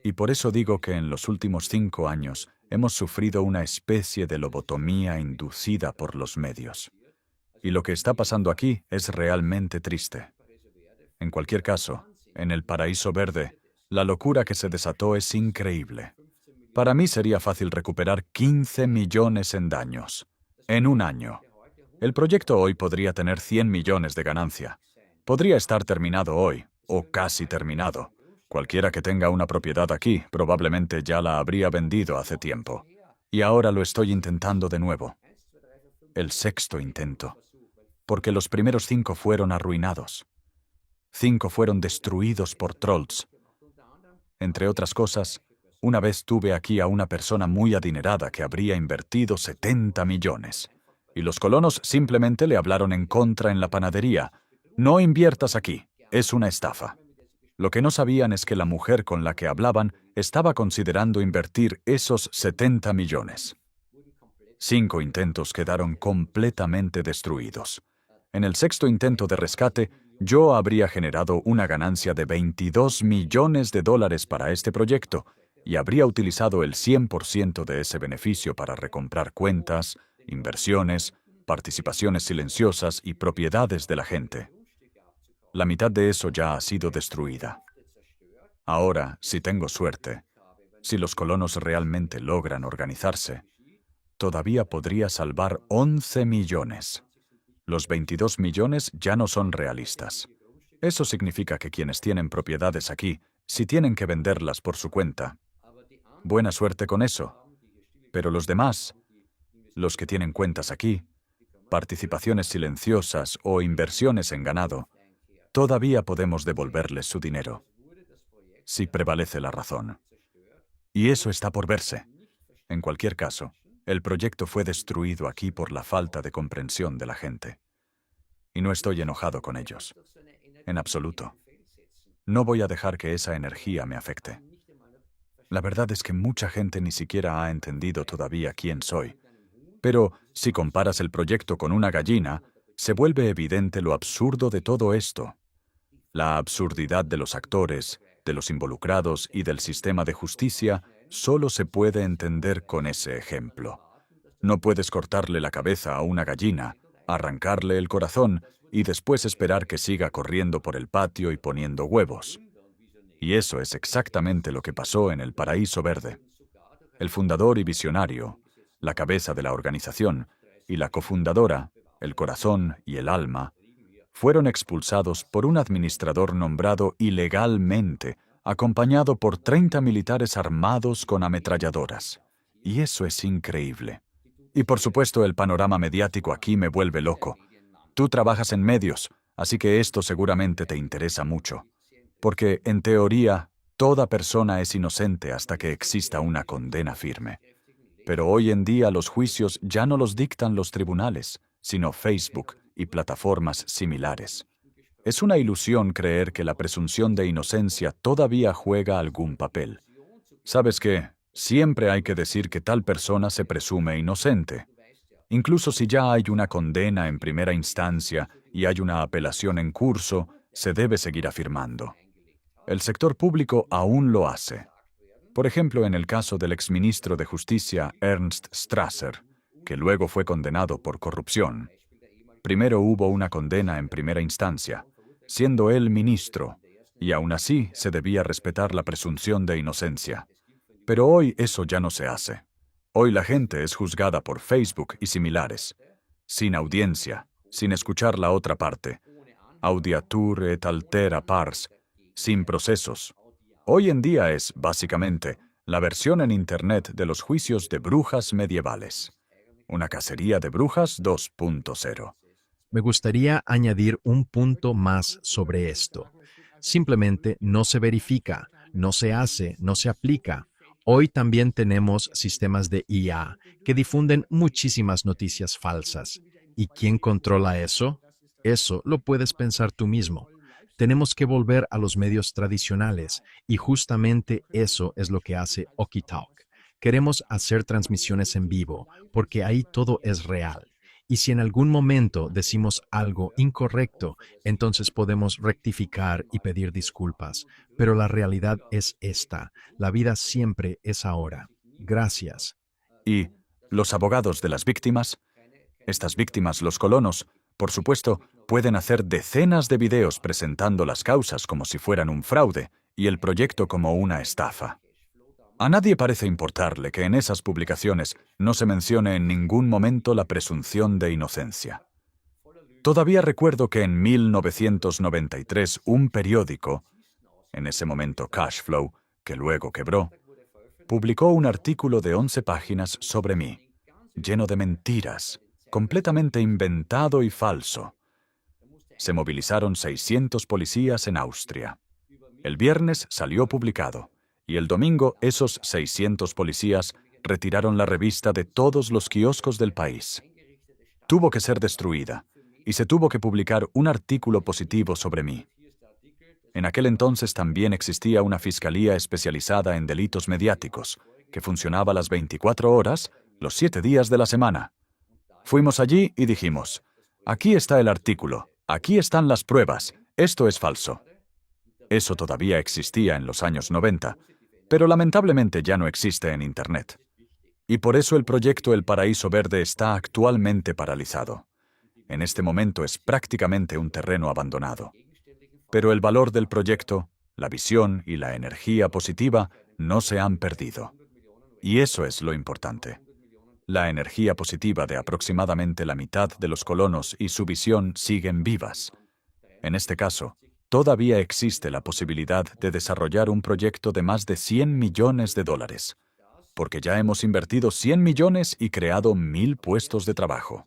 Y por eso digo que en los últimos 5 años hemos sufrido una especie de lobotomía inducida por los medios. Y lo que está pasando aquí es realmente triste. En cualquier caso, en el Paraíso Verde, la locura que se desató es increíble. Para mí sería fácil recuperar 15 millones en daños, en un año. El proyecto hoy podría tener 100 millones de ganancia. Podría estar terminado hoy, o casi terminado. Cualquiera que tenga una propiedad aquí probablemente ya la habría vendido hace tiempo. Y ahora lo estoy intentando de nuevo. El 6º intento. Porque los primeros 5 fueron arruinados. 5 fueron destruidos por trolls. Entre otras cosas, una vez tuve aquí a una persona muy adinerada que habría invertido 70 millones. Y los colonos simplemente le hablaron en contra en la panadería. No inviertas aquí, es una estafa. Lo que no sabían es que la mujer con la que hablaban estaba considerando invertir esos 70 millones. 5 intentos quedaron completamente destruidos. En el 6º intento de rescate, yo habría generado una ganancia de 22 millones de dólares para este proyecto y habría utilizado el 100% de ese beneficio para recomprar cuentas, inversiones, participaciones silenciosas y propiedades de la gente. La mitad de eso ya ha sido destruida. Ahora, si tengo suerte, si los colonos realmente logran organizarse, todavía podría salvar 11 millones. Los 22 millones ya no son realistas. Eso significa que quienes tienen propiedades aquí, si tienen que venderlas por su cuenta, buena suerte con eso. Pero los demás, los que tienen cuentas aquí, participaciones silenciosas o inversiones en ganado, todavía podemos devolverles su dinero, si prevalece la razón. Y eso está por verse. En cualquier caso, el proyecto fue destruido aquí por la falta de comprensión de la gente. Y no estoy enojado con ellos. En absoluto. No voy a dejar que esa energía me afecte. La verdad es que mucha gente ni siquiera ha entendido todavía quién soy. Pero si comparas el proyecto con una gallina, se vuelve evidente lo absurdo de todo esto. La absurdidad de los actores, de los involucrados y del sistema de justicia solo se puede entender con ese ejemplo. No puedes cortarle la cabeza a una gallina, arrancarle el corazón y después esperar que siga corriendo por el patio y poniendo huevos. Y eso es exactamente lo que pasó en el Paraíso Verde. El fundador y visionario, la cabeza de la organización, y la cofundadora, el corazón y el alma, fueron expulsados por un administrador nombrado ilegalmente, acompañado por 30 militares armados con ametralladoras. Y eso es increíble. Y por supuesto el panorama mediático aquí me vuelve loco. Tú trabajas en medios, así que esto seguramente te interesa mucho. Porque, en teoría, toda persona es inocente hasta que exista una condena firme. Pero hoy en día los juicios ya no los dictan los tribunales, sino Facebook y plataformas similares. Es una ilusión creer que la presunción de inocencia todavía juega algún papel. ¿Sabes qué? Siempre hay que decir que tal persona se presume inocente. Incluso si ya hay una condena en primera instancia y hay una apelación en curso, se debe seguir afirmando. El sector público aún lo hace. Por ejemplo, en el caso del exministro de Justicia Ernst Strasser, que luego fue condenado por corrupción. Primero hubo una condena en primera instancia, siendo él ministro, y aún así se debía respetar la presunción de inocencia. Pero hoy eso ya no se hace. Hoy la gente es juzgada por Facebook y similares, sin audiencia, sin escuchar la otra parte. Audiatur et altera pars, sin procesos. Hoy en día es, básicamente, la versión en Internet de los juicios de brujas medievales. Una cacería de brujas 2.0. Me gustaría añadir un punto más sobre esto. Simplemente no se verifica, no se hace, no se aplica. Hoy también tenemos sistemas de IA que difunden muchísimas noticias falsas. ¿Y quién controla eso? Eso lo puedes pensar tú mismo. Tenemos que volver a los medios tradicionales y justamente eso es lo que hace OkiTalk. Queremos hacer transmisiones en vivo porque ahí todo es real. Y si en algún momento decimos algo incorrecto, entonces podemos rectificar y pedir disculpas. Pero la realidad es esta. La vida siempre es ahora. Gracias. Y los abogados de las víctimas, estas víctimas, los colonos, por supuesto, pueden hacer decenas de videos presentando las causas como si fueran un fraude y el proyecto como una estafa. A nadie parece importarle que en esas publicaciones no se mencione en ningún momento la presunción de inocencia. Todavía recuerdo que en 1993 un periódico, en ese momento Cashflow, que luego quebró, publicó un artículo de 11 páginas sobre mí, lleno de mentiras, completamente inventado y falso. Se movilizaron 600 policías en Austria. El viernes salió publicado. Y el domingo esos 600 policías retiraron la revista de todos los kioscos del país. Tuvo que ser destruida, y se tuvo que publicar un artículo positivo sobre mí. En aquel entonces también existía una fiscalía especializada en delitos mediáticos, que funcionaba las 24 horas, los 7 días de la semana. Fuimos allí y dijimos, aquí está el artículo, aquí están las pruebas, esto es falso. Eso todavía existía en los años 90, pero lamentablemente ya no existe en Internet. Y por eso el proyecto El Paraíso Verde está actualmente paralizado. En este momento es prácticamente un terreno abandonado. Pero el valor del proyecto, la visión y la energía positiva no se han perdido. Y eso es lo importante. La energía positiva de aproximadamente la mitad de los colonos y su visión siguen vivas. En este caso, todavía existe la posibilidad de desarrollar un proyecto de más de 100 millones de dólares, porque ya hemos invertido 100 millones y creado 1000 puestos de trabajo.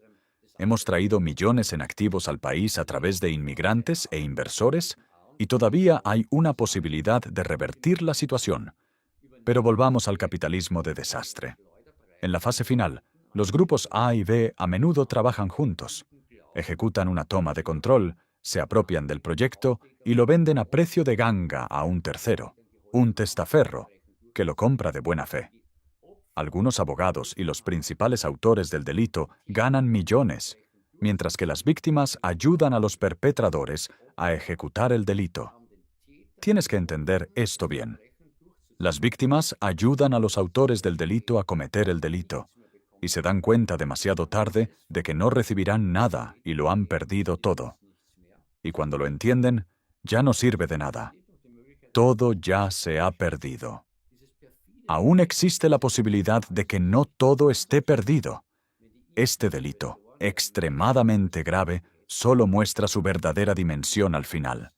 Hemos traído millones en activos al país a través de inmigrantes e inversores, y todavía hay una posibilidad de revertir la situación. Pero volvamos al capitalismo de desastre. En la fase final, los grupos A y B a menudo trabajan juntos, ejecutan una toma de control, se apropian del proyecto y lo venden a precio de ganga a un tercero, un testaferro, que lo compra de buena fe. Algunos abogados y los principales autores del delito ganan millones, mientras que las víctimas ayudan a los perpetradores a ejecutar el delito. Tienes que entender esto bien. Las víctimas ayudan a los autores del delito a cometer el delito, y se dan cuenta demasiado tarde de que no recibirán nada y lo han perdido todo. Y cuando lo entienden, ya no sirve de nada. Todo ya se ha perdido. Aún existe la posibilidad de que no todo esté perdido. Este delito, extremadamente grave, solo muestra su verdadera dimensión al final.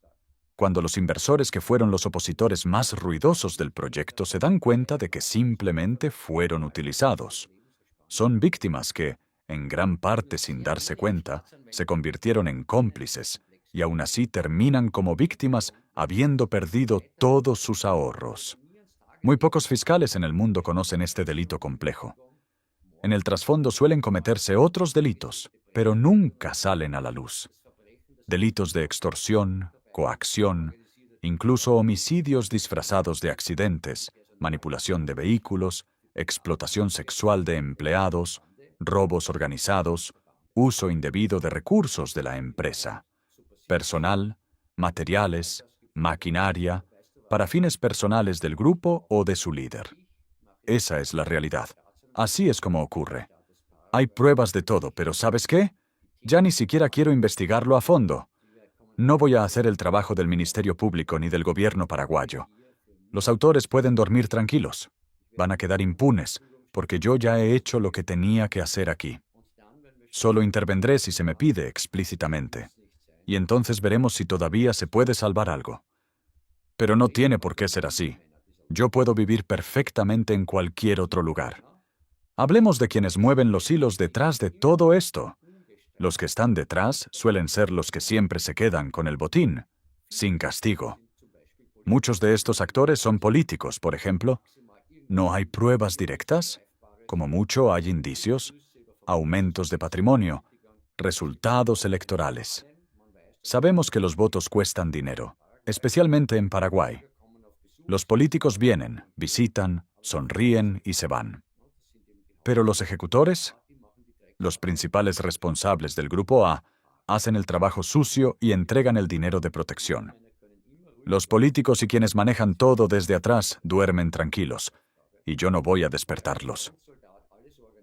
Cuando los inversores que fueron los opositores más ruidosos del proyecto se dan cuenta de que simplemente fueron utilizados. Son víctimas que, en gran parte sin darse cuenta, se convirtieron en cómplices y aún así terminan como víctimas habiendo perdido todos sus ahorros. Muy pocos fiscales en el mundo conocen este delito complejo. En el trasfondo suelen cometerse otros delitos, pero nunca salen a la luz. Delitos de extorsión, coacción, incluso homicidios disfrazados de accidentes, manipulación de vehículos, explotación sexual de empleados, robos organizados, uso indebido de recursos de la empresa, personal, materiales, maquinaria, para fines personales del grupo o de su líder. Esa es la realidad. Así es como ocurre. Hay pruebas de todo, pero ¿sabes qué? Ya ni siquiera quiero investigarlo a fondo. No voy a hacer el trabajo del Ministerio Público ni del gobierno paraguayo. Los autores pueden dormir tranquilos. Van a quedar impunes, porque yo ya he hecho lo que tenía que hacer aquí. Solo intervendré si se me pide explícitamente. Y entonces veremos si todavía se puede salvar algo. Pero no tiene por qué ser así. Yo puedo vivir perfectamente en cualquier otro lugar. Hablemos de quienes mueven los hilos detrás de todo esto. Los que están detrás suelen ser los que siempre se quedan con el botín, sin castigo. Muchos de estos actores son políticos, por ejemplo. No hay pruebas directas. Como mucho hay indicios, aumentos de patrimonio, resultados electorales. Sabemos que los votos cuestan dinero, especialmente en Paraguay. Los políticos vienen, visitan, sonríen y se van. Pero los ejecutores, los principales responsables del Grupo A, hacen el trabajo sucio y entregan el dinero de protección. Los políticos y quienes manejan todo desde atrás duermen tranquilos, y yo no voy a despertarlos.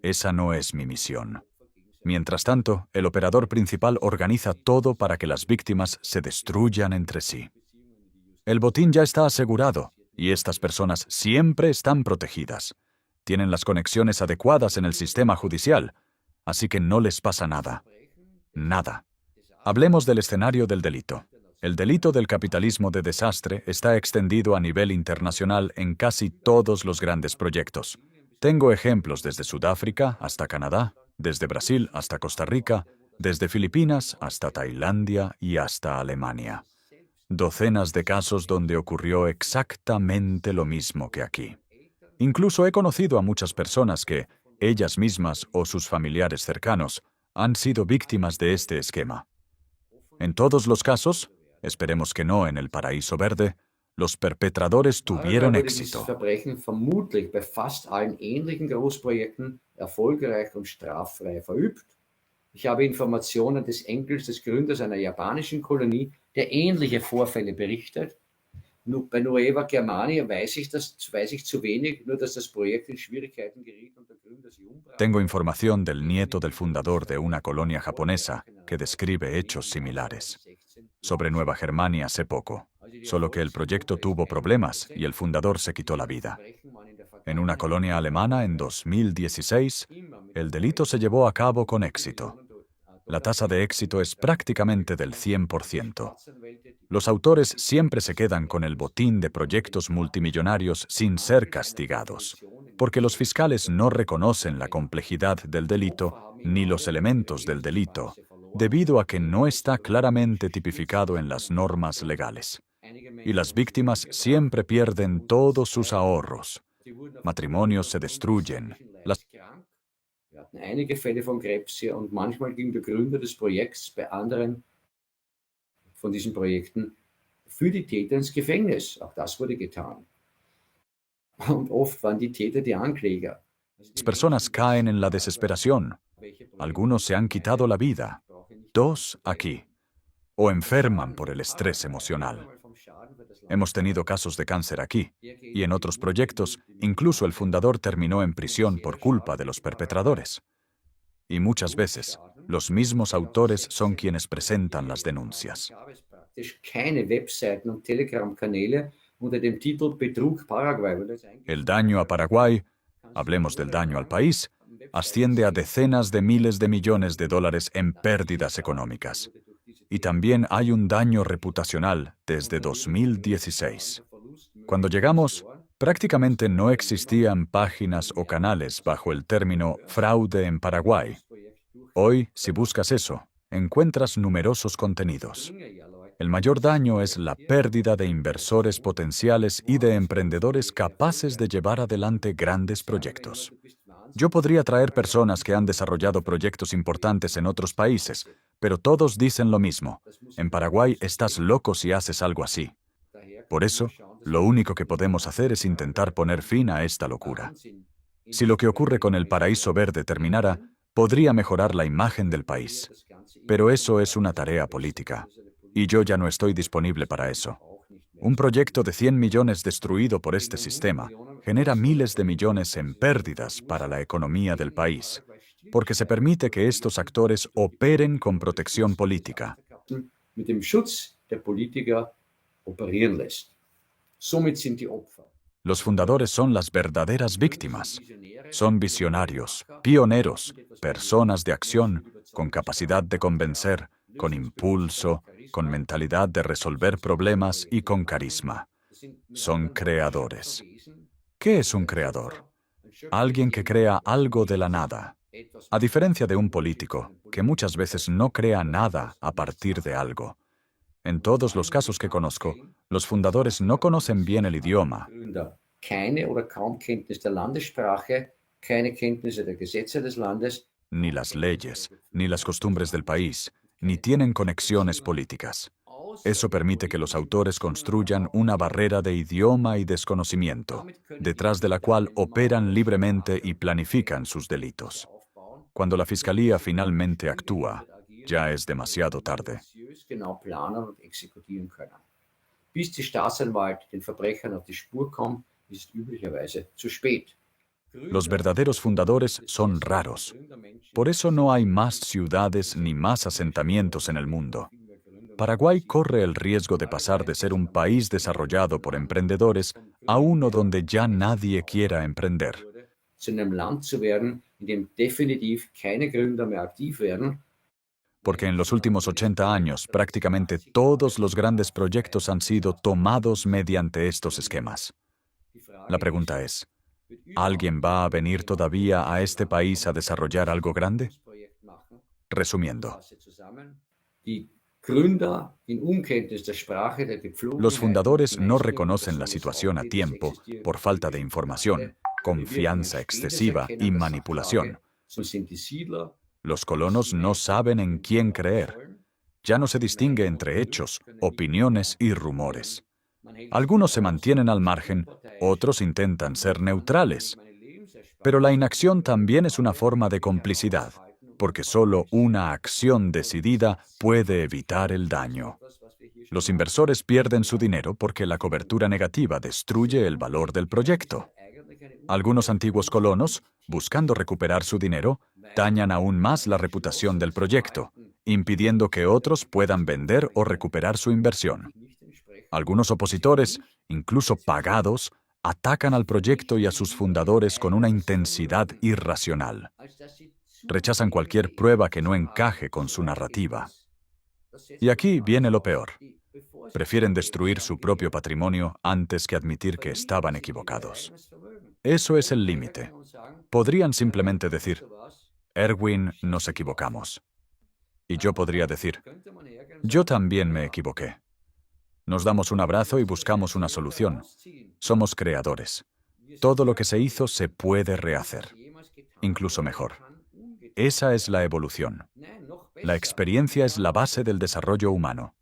Esa no es mi misión. Mientras tanto, el operador principal organiza todo para que las víctimas se destruyan entre sí. El botín ya está asegurado, y estas personas siempre están protegidas. Tienen las conexiones adecuadas en el sistema judicial, así que no les pasa nada. Nada. Hablemos del escenario del delito. El delito del capitalismo de desastre está extendido a nivel internacional en casi todos los grandes proyectos. Tengo ejemplos desde Sudáfrica hasta Canadá, desde Brasil hasta Costa Rica, desde Filipinas hasta Tailandia y hasta Alemania. Docenas de casos donde ocurrió exactamente lo mismo que aquí. Incluso he conocido a muchas personas que, ellas mismas o sus familiares cercanos, han sido víctimas de este esquema. En todos los casos, esperemos que no en el Paraíso Verde, los perpetradores tuvieron éxito. Dieses Verbrechen vermutlich bei fast allen ähnlichen Großprojekten erfolgreich und straffrei verübt. Ich habe Informationen des Enkels des Gründers einer japanischen Kolonie, der ähnliche Vorfälle berichtet. Bei Nueva Germania weiß ich zu wenig, nur dass das Projekt in Schwierigkeiten geriet und der Gründer sie umbrachte. Tengo información del nieto del fundador de una colonia japonesa que describe hechos similares. Sobre Nueva Germania sé poco, solo que el proyecto tuvo problemas y el fundador se quitó la vida. En una colonia alemana en 2016, el delito se llevó a cabo con éxito. La tasa de éxito es prácticamente del 100%. Los autores siempre se quedan con el botín de proyectos multimillonarios sin ser castigados, porque los fiscales no reconocen la complejidad del delito ni los elementos del delito, debido a que no está claramente tipificado en las normas legales. Y las víctimas siempre pierden todos sus ahorros. Matrimonios se destruyen. Wir hatten einige Fälle von Krebs hier und manchmal ging der Gründer des Projekts bei anderen von diesen Projekten für die Täter ins Gefängnis. Auch das wurde getan. Und oft waren die Täter die Ankläger. Las personas caen en la desesperación. Algunos se han quitado la vida. 2 aquí. O enferman por el estrés emocional. Hemos tenido casos de cáncer aquí, y en otros proyectos, incluso el fundador terminó en prisión por culpa de los perpetradores. Y muchas veces, los mismos autores son quienes presentan las denuncias. El daño a Paraguay, hablemos del daño al país, asciende a decenas de miles de millones de dólares en pérdidas económicas. Y también hay un daño reputacional desde 2016. Cuando llegamos, prácticamente no existían páginas o canales bajo el término fraude en Paraguay. Hoy, si buscas eso, encuentras numerosos contenidos. El mayor daño es la pérdida de inversores potenciales y de emprendedores capaces de llevar adelante grandes proyectos. Yo podría traer personas que han desarrollado proyectos importantes en otros países, pero todos dicen lo mismo. En Paraguay estás loco si haces algo así. Por eso, lo único que podemos hacer es intentar poner fin a esta locura. Si lo que ocurre con el Paraíso Verde terminara, podría mejorar la imagen del país. Pero eso es una tarea política. Y yo ya no estoy disponible para eso. Un proyecto de 100 millones destruido por este sistema genera miles de millones en pérdidas para la economía del país, porque se permite que estos actores operen con protección política. Los fundadores son las verdaderas víctimas. Son visionarios, pioneros, personas de acción, con capacidad de convencer, con impulso, con mentalidad de resolver problemas y con carisma. Son creadores. ¿Qué es un creador? Alguien que crea algo de la nada. A diferencia de un político, que muchas veces no crea nada a partir de algo. En todos los casos que conozco, los fundadores no conocen bien el idioma. Ni las leyes, ni las costumbres del país, ni tienen conexiones políticas. Eso permite que los autores construyan una barrera de idioma y desconocimiento, detrás de la cual operan libremente y planifican sus delitos. Cuando la fiscalía finalmente actúa, ya es demasiado tarde. Los verdaderos fundadores son raros. Por eso no hay más ciudades ni más asentamientos en el mundo. Paraguay corre el riesgo de pasar de ser un país desarrollado por emprendedores a uno donde ya nadie quiera emprender. Porque en los últimos 80 años prácticamente todos los grandes proyectos han sido tomados mediante estos esquemas. La pregunta es, ¿alguien va a venir todavía a este país a desarrollar algo grande? Resumiendo, los fundadores no reconocen la situación a tiempo por falta de información, confianza excesiva y manipulación. Los colonos no saben en quién creer. Ya no se distingue entre hechos, opiniones y rumores. Algunos se mantienen al margen, otros intentan ser neutrales. Pero la inacción también es una forma de complicidad, porque solo una acción decidida puede evitar el daño. Los inversores pierden su dinero porque la cobertura negativa destruye el valor del proyecto. Algunos antiguos colonos, buscando recuperar su dinero, dañan aún más la reputación del proyecto, impidiendo que otros puedan vender o recuperar su inversión. Algunos opositores, incluso pagados, atacan al proyecto y a sus fundadores con una intensidad irracional. Rechazan cualquier prueba que no encaje con su narrativa. Y aquí viene lo peor. Prefieren destruir su propio patrimonio antes que admitir que estaban equivocados. Eso es el límite. Podrían simplemente decir, Erwin, nos equivocamos. Y yo podría decir, yo también me equivoqué. Nos damos un abrazo y buscamos una solución. Somos creadores. Todo lo que se hizo se puede rehacer. Incluso mejor. Esa es la evolución. La experiencia es la base del desarrollo humano.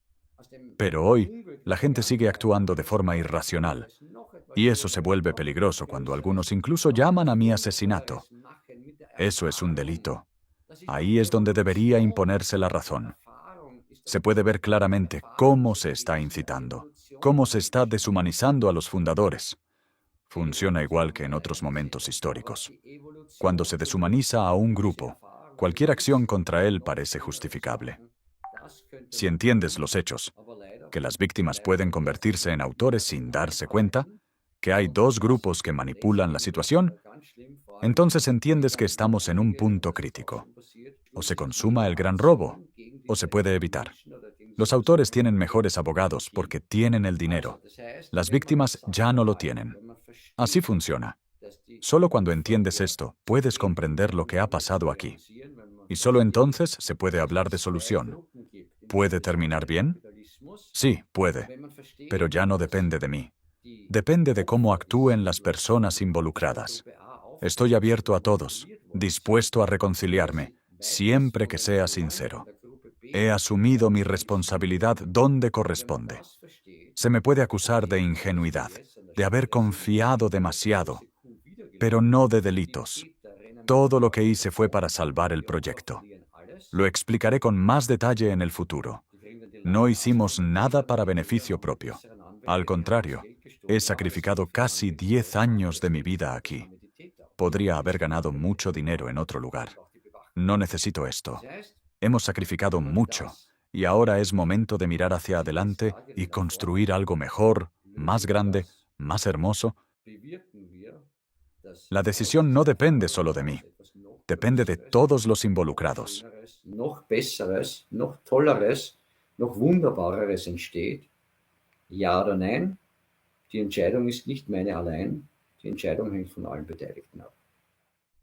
Pero hoy, la gente sigue actuando de forma irracional. Y eso se vuelve peligroso cuando algunos incluso llaman a mi asesinato. Eso es un delito. Ahí es donde debería imponerse la razón. Se puede ver claramente cómo se está incitando, cómo se está deshumanizando a los fundadores. Funciona igual que en otros momentos históricos. Cuando se deshumaniza a un grupo, cualquier acción contra él parece justificable. Si entiendes los hechos, que las víctimas pueden convertirse en autores sin darse cuenta, que hay dos grupos que manipulan la situación, entonces entiendes que estamos en un punto crítico. O se consuma el gran robo, o se puede evitar. Los autores tienen mejores abogados porque tienen el dinero. Las víctimas ya no lo tienen. Así funciona. Solo cuando entiendes esto, puedes comprender lo que ha pasado aquí. Y solo entonces se puede hablar de solución. ¿Puede terminar bien? Sí, puede. Pero ya no depende de mí. Depende de cómo actúen las personas involucradas. Estoy abierto a todos, dispuesto a reconciliarme, siempre que sea sincero. He asumido mi responsabilidad donde corresponde. Se me puede acusar de ingenuidad, de haber confiado demasiado, pero no de delitos. Todo lo que hice fue para salvar el proyecto. Lo explicaré con más detalle en el futuro. No hicimos nada para beneficio propio. Al contrario, he sacrificado casi 10 años de mi vida aquí. Podría haber ganado mucho dinero en otro lugar. No necesito esto. Hemos sacrificado mucho, y ahora es momento de mirar hacia adelante y construir algo mejor, más grande, más hermoso. La decisión no depende solo de mí. Depende de todos los involucrados. Noch Besseres, noch Tolleres, noch Wunderbareres entsteht. Ja oder nein? Die Entscheidung ist nicht meine allein. Die Entscheidung hängt von allen Beteiligten ab.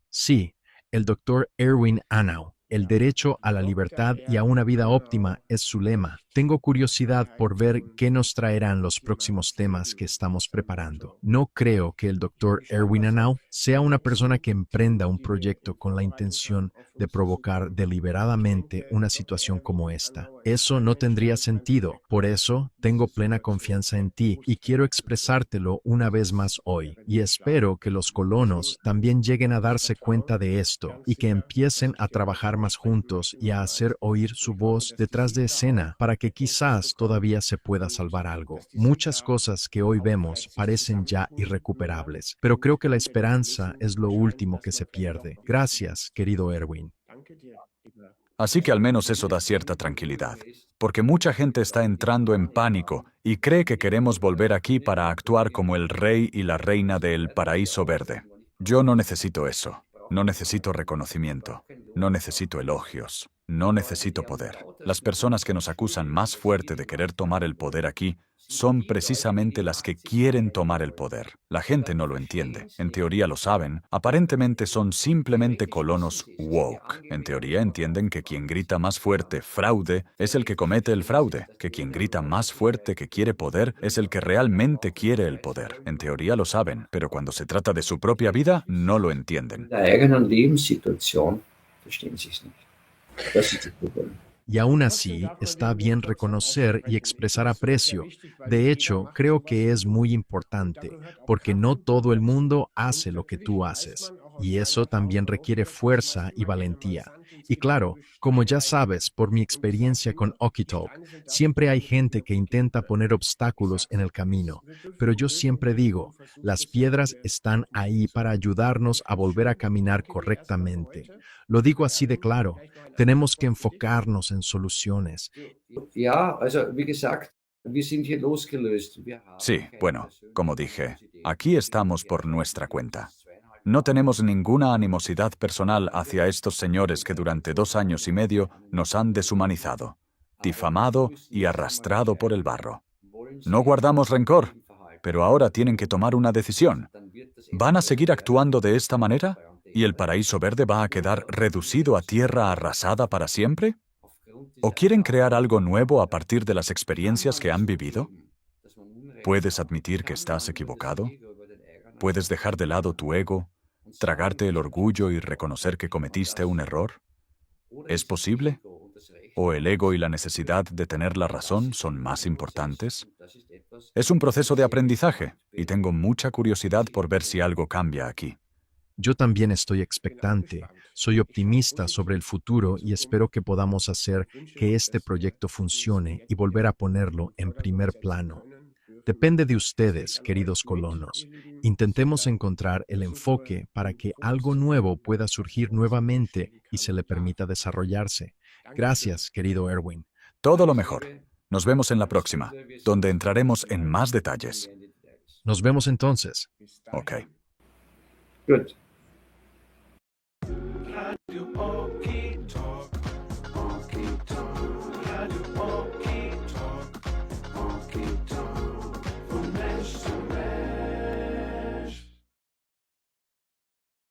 Sí, el Dr. Erwin Anau. El derecho a la libertad y a una vida óptima es su lema. Tengo curiosidad por ver qué nos traerán los próximos temas que estamos preparando. No creo que el Dr. Erwin Anau sea una persona que emprenda un proyecto con la intención de provocar deliberadamente una situación como esta. Eso no tendría sentido. Por eso, tengo plena confianza en ti y quiero expresártelo una vez más hoy. Y espero que los colonos también lleguen a darse cuenta de esto y que empiecen a trabajar más juntos y a hacer oír su voz detrás de escena para que quizás todavía se pueda salvar algo. Muchas cosas que hoy vemos parecen ya irrecuperables, pero creo que la esperanza es lo último que se pierde. Gracias, querido Erwin. Así que al menos eso da cierta tranquilidad, porque mucha gente está entrando en pánico y cree que queremos volver aquí para actuar como el rey y la reina del Paraíso Verde. Yo no necesito eso. No necesito reconocimiento. No necesito elogios. No necesito poder. Las personas que nos acusan más fuerte de querer tomar el poder aquí son precisamente las que quieren tomar el poder. La gente no lo entiende. En teoría lo saben. Aparentemente son simplemente colonos woke. En teoría entienden que quien grita más fuerte fraude es el que comete el fraude, que quien grita más fuerte que quiere poder es el que realmente quiere el poder. En teoría lo saben, pero cuando se trata de su propia vida, no lo entienden. Der eigenen Lebenssituation verstehen sie es nicht. Das ist das Problem. Y aún así, está bien reconocer y expresar aprecio. De hecho, creo que es muy importante, porque no todo el mundo hace lo que tú haces. Y eso también requiere fuerza y valentía. Y claro, como ya sabes por mi experiencia con Okitalk, siempre hay gente que intenta poner obstáculos en el camino. Pero yo siempre digo, las piedras están ahí para ayudarnos a volver a caminar correctamente. Lo digo así de claro. Tenemos que enfocarnos en soluciones. Ja, also wie gesagt, wir sind hier losgelöst. Sí, bueno, como dije, aquí estamos por nuestra cuenta. No tenemos ninguna animosidad personal hacia estos señores que durante 2 años y medio nos han deshumanizado, difamado y arrastrado por el barro. No guardamos rencor, pero ahora tienen que tomar una decisión. ¿Van a seguir actuando de esta manera? ¿Y el Paraíso Verde va a quedar reducido a tierra arrasada para siempre? ¿O quieren crear algo nuevo a partir de las experiencias que han vivido? ¿Puedes admitir que estás equivocado? ¿Puedes dejar de lado tu ego, tragarte el orgullo y reconocer que cometiste un error? ¿Es posible? ¿O el ego y la necesidad de tener la razón son más importantes? Es un proceso de aprendizaje y tengo mucha curiosidad por ver si algo cambia aquí. Yo también estoy expectante, soy optimista sobre el futuro y espero que podamos hacer que este proyecto funcione y volver a ponerlo en primer plano. Depende de ustedes, queridos colonos. Intentemos encontrar el enfoque para que algo nuevo pueda surgir nuevamente y se le permita desarrollarse. Gracias, querido Erwin. Todo lo mejor. Nos vemos en la próxima, donde entraremos en más detalles. Nos vemos entonces. Ok. Good. Radio